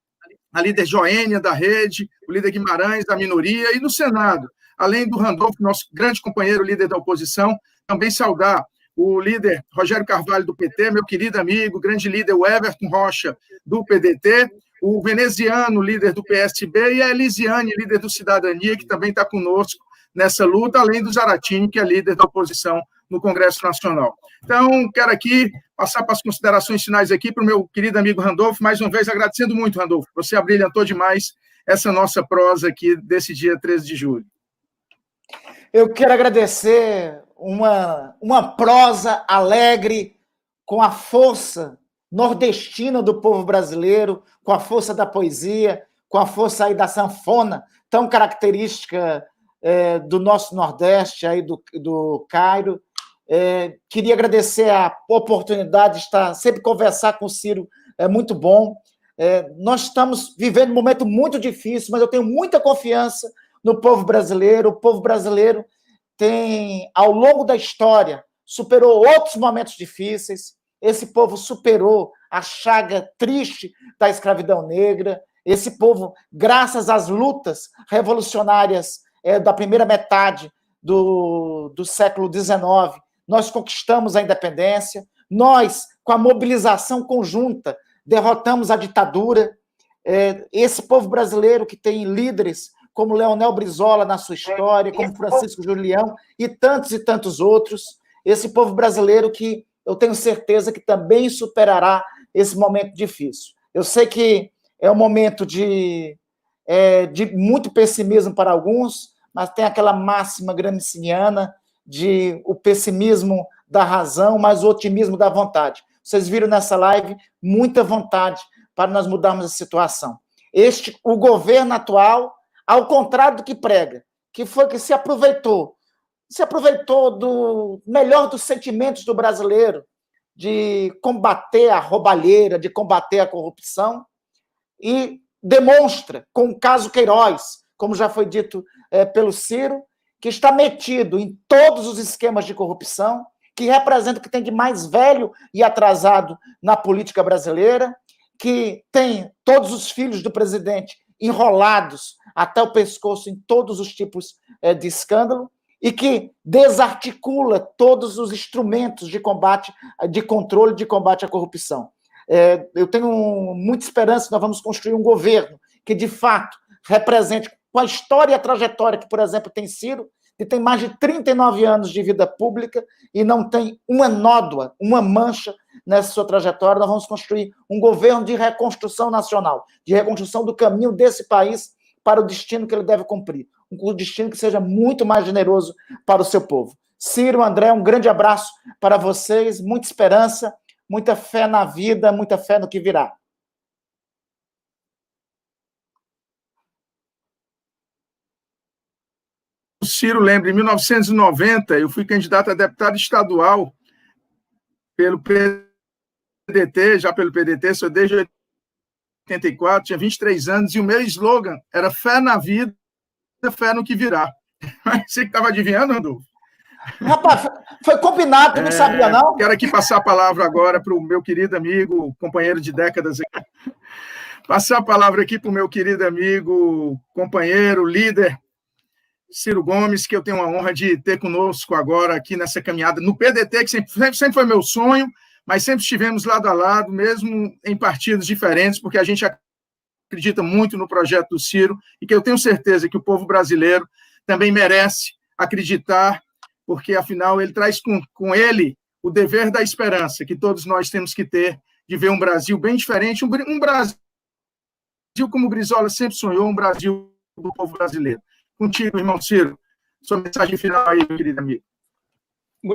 Speaker 2: a líder Joênia, da Rede, o líder Guimarães, da minoria, e no Senado, além do Randolph, nosso grande companheiro, líder da oposição, também saudar o líder Rogério Carvalho, do PT, meu querido amigo, grande líder, o Everton Rocha, do PDT, o veneziano, líder do PSB, e a Elisiane, líder do Cidadania, que também está conosco nessa luta, além do Zaratini, que é líder da oposição no Congresso Nacional. Então, quero aqui passar para as considerações finais aqui para o meu querido amigo Randolph, mais uma vez agradecendo muito, Randolph, você abrilhantou demais essa nossa prosa aqui desse dia 13 de julho.
Speaker 3: Eu quero agradecer uma prosa alegre, com a força nordestina do povo brasileiro, com a força da poesia, com a força aí da sanfona, tão característica do nosso Nordeste, aí do Cairo. Queria agradecer a oportunidade de estar sempre conversar com o Ciro, é muito bom. Nós estamos vivendo um momento muito difícil, mas eu tenho muita confiança no povo brasileiro. O povo brasileiro tem, ao longo da história, superou outros momentos difíceis. Esse povo superou a chaga triste da escravidão negra. Esse povo, graças às lutas revolucionárias da primeira metade do século XIX, nós conquistamos a independência. Nós, com a mobilização conjunta, derrotamos a ditadura. Esse povo brasileiro que tem líderes como Leonel Brizola na sua história, como Francisco Julião e tantos outros. Esse povo brasileiro que eu tenho certeza que também superará esse momento difícil. Eu sei que é um momento de muito pessimismo para alguns, mas tem aquela máxima gramsciana de o pessimismo da razão, mas o otimismo da vontade. Vocês viram nessa live muita vontade para nós mudarmos a situação. O governo atual, ao contrário do que prega, que foi que se aproveitou do melhor dos sentimentos do brasileiro, de combater a roubalheira, de combater a corrupção, e demonstra, com o caso Queiroz, como já foi dito pelo Ciro, que está metido em todos os esquemas de corrupção, que representa o que tem de mais velho e atrasado na política brasileira, que tem todos os filhos do presidente enrolados até o pescoço em todos os tipos de escândalo, e que desarticula todos os instrumentos de combate, de controle, de combate à corrupção. Eu tenho muita esperança que nós vamos construir um governo que, de fato, represente, com a história e a trajetória que, por exemplo, tem Ciro, que tem mais de 39 anos de vida pública e não tem uma nódoa, uma mancha nessa sua trajetória. Nós vamos construir um governo de reconstrução nacional, de reconstrução do caminho desse país para o destino que ele deve cumprir. Um destino que seja muito mais generoso para o seu povo. Ciro, André, um grande abraço para vocês, muita esperança, muita fé na vida, muita fé no que virá.
Speaker 2: O Ciro lembra, em 1990, eu fui candidato a deputado estadual pelo PDT, sou desde 84, tinha 23 anos, e o meu slogan era fé na vida, fé no que virá. Você que estava adivinhando, Randolfo?
Speaker 3: Rapaz, foi combinado, tu não sabia, não?
Speaker 2: Quero aqui passar a palavra agora para o meu querido amigo, companheiro de décadas. Passar a palavra aqui para o meu querido amigo, companheiro, líder, Ciro Gomes, que eu tenho a honra de ter conosco agora aqui nessa caminhada no PDT, que sempre foi meu sonho, mas sempre estivemos lado a lado, mesmo em partidos diferentes, porque a gente acredita muito no projeto do Ciro e que eu tenho certeza que o povo brasileiro também merece acreditar, porque, afinal, ele traz com ele o dever da esperança que todos nós temos que ter de ver um Brasil bem diferente, um Brasil como o Brizola sempre sonhou, um Brasil do povo brasileiro. Contigo, irmão Ciro, sua mensagem final aí, meu querido amigo.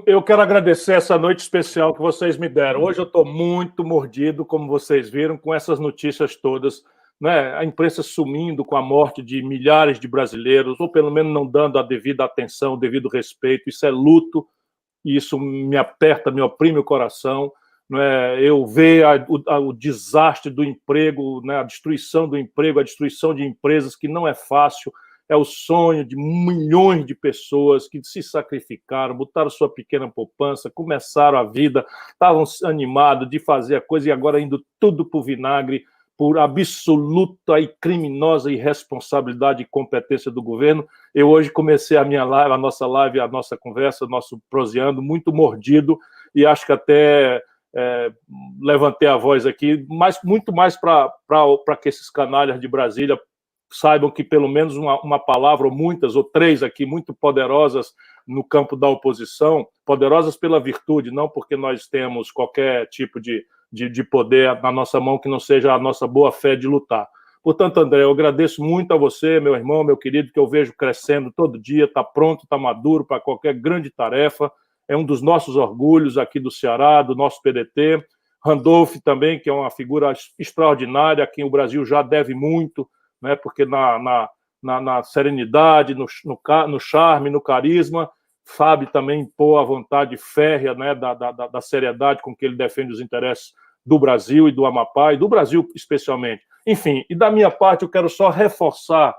Speaker 4: Eu quero agradecer essa noite especial que vocês me deram. Hoje eu estou muito mordido, como vocês viram, com essas notícias todas, né? A imprensa sumindo com a morte de milhares de brasileiros, ou pelo menos não dando a devida atenção, o devido respeito. Isso é luto, e isso me aperta, me oprime o coração. Né? Eu ver o desastre do emprego, né? A destruição do emprego, a destruição de empresas, que não é fácil. É o sonho de milhões de pessoas que se sacrificaram, botaram sua pequena poupança, começaram a vida, estavam animados de fazer a coisa e agora indo tudo para o vinagre por absoluta e criminosa irresponsabilidade e incompetência do governo. Eu hoje comecei a minha live, a nossa live, a nossa conversa, nosso proseando, muito mordido, e acho que até levantei a voz aqui, mas muito mais para que esses canalhas de Brasília saibam que pelo menos uma palavra, ou muitas, ou três aqui, muito poderosas no campo da oposição, poderosas pela virtude, não porque nós temos qualquer tipo de poder na nossa mão que não seja a nossa boa fé de lutar. Portanto, André, eu agradeço muito a você, meu irmão, meu querido, que eu vejo crescendo todo dia, está pronto, está maduro para qualquer grande tarefa, é um dos nossos orgulhos aqui do Ceará, do nosso PDT. Randolph também, que é uma figura extraordinária, a quem o Brasil já deve muito, né, porque na serenidade, no charme, no carisma, sabe também impor a vontade férrea, né, da seriedade com que ele defende os interesses do Brasil e do Amapá, e do Brasil especialmente. Enfim, e da minha parte eu quero só reforçar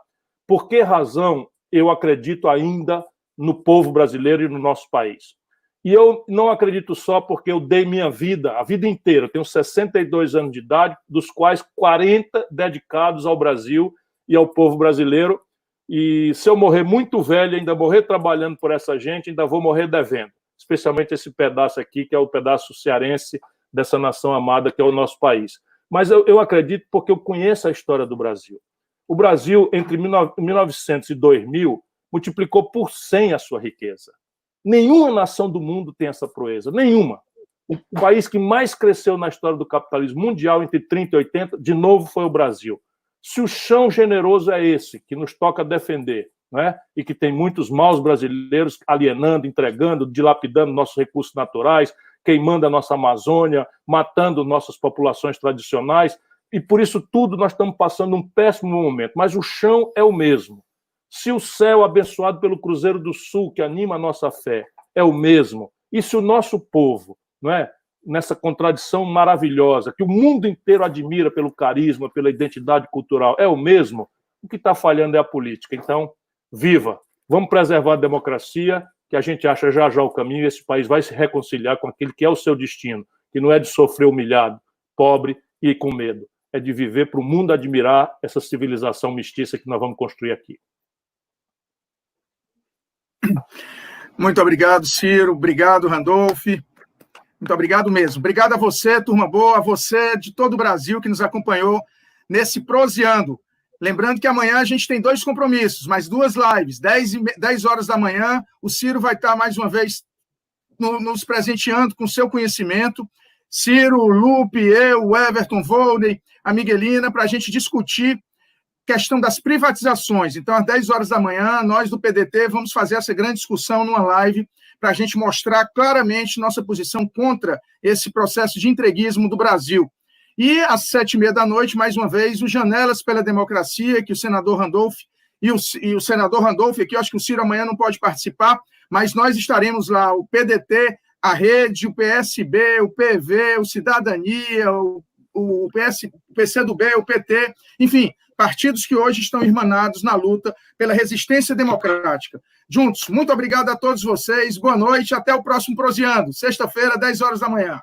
Speaker 4: por que razão eu acredito ainda no povo brasileiro e no nosso país. E eu não acredito só porque eu dei minha vida, a vida inteira, eu tenho 62 anos de idade, dos quais 40 dedicados ao Brasil e ao povo brasileiro, e se eu morrer muito velho, ainda morrer trabalhando por essa gente, ainda vou morrer devendo, especialmente esse pedaço aqui, que é o pedaço cearense dessa nação amada, que é o nosso país. Mas eu acredito porque eu conheço a história do Brasil. O Brasil, entre 1900 e 2000, multiplicou por 100 a sua riqueza. Nenhuma nação do mundo tem essa proeza, nenhuma. O país que mais cresceu na história do capitalismo mundial entre 30 e 80, de novo, foi o Brasil. Se o chão generoso é esse, que nos toca defender, né? E que tem muitos maus brasileiros alienando, entregando, dilapidando nossos recursos naturais, queimando a nossa Amazônia, matando nossas populações tradicionais, e por isso tudo nós estamos passando um péssimo momento, mas o chão é o mesmo. Se o céu abençoado pelo Cruzeiro do Sul, que anima a nossa fé, é o mesmo, e se o nosso povo, não é, nessa contradição maravilhosa, que o mundo inteiro admira pelo carisma, pela identidade cultural, é o mesmo, o que está falhando é a política. Então, viva! Vamos preservar a democracia, que a gente acha já o caminho, e esse país vai se reconciliar com aquele que é o seu destino, que não é de sofrer humilhado, pobre e com medo, é de viver para o mundo admirar essa civilização mestiça que nós vamos construir aqui.
Speaker 2: Muito obrigado, Ciro. Obrigado, Randolph. Muito obrigado mesmo. Obrigado a você, turma boa, a você de todo o Brasil que nos acompanhou nesse Proseando. Lembrando que amanhã a gente tem 2 compromissos, mais 2 lives. 10 horas da manhã, o Ciro vai estar mais uma vez nos presenteando com seu conhecimento. Ciro, o Lupe, eu, o Everton, Volney, a Miguelina, para a gente discutir questão das privatizações. Então, às 10 horas da manhã, nós do PDT vamos fazer essa grande discussão numa live para a gente mostrar claramente nossa posição contra esse processo de entreguismo do Brasil. E às 7h30 da noite, mais uma vez, o Janelas pela Democracia, que o senador Randolph e o senador Randolph aqui, eu acho que o Ciro amanhã não pode participar, mas nós estaremos lá, o PDT, a Rede, o PSB, o PV, o Cidadania, o PCdoB, o PT, enfim, partidos que hoje estão irmanados na luta pela resistência democrática. Juntos, muito obrigado a todos vocês, boa noite, até o próximo Proseando, sexta-feira, 10 horas da manhã.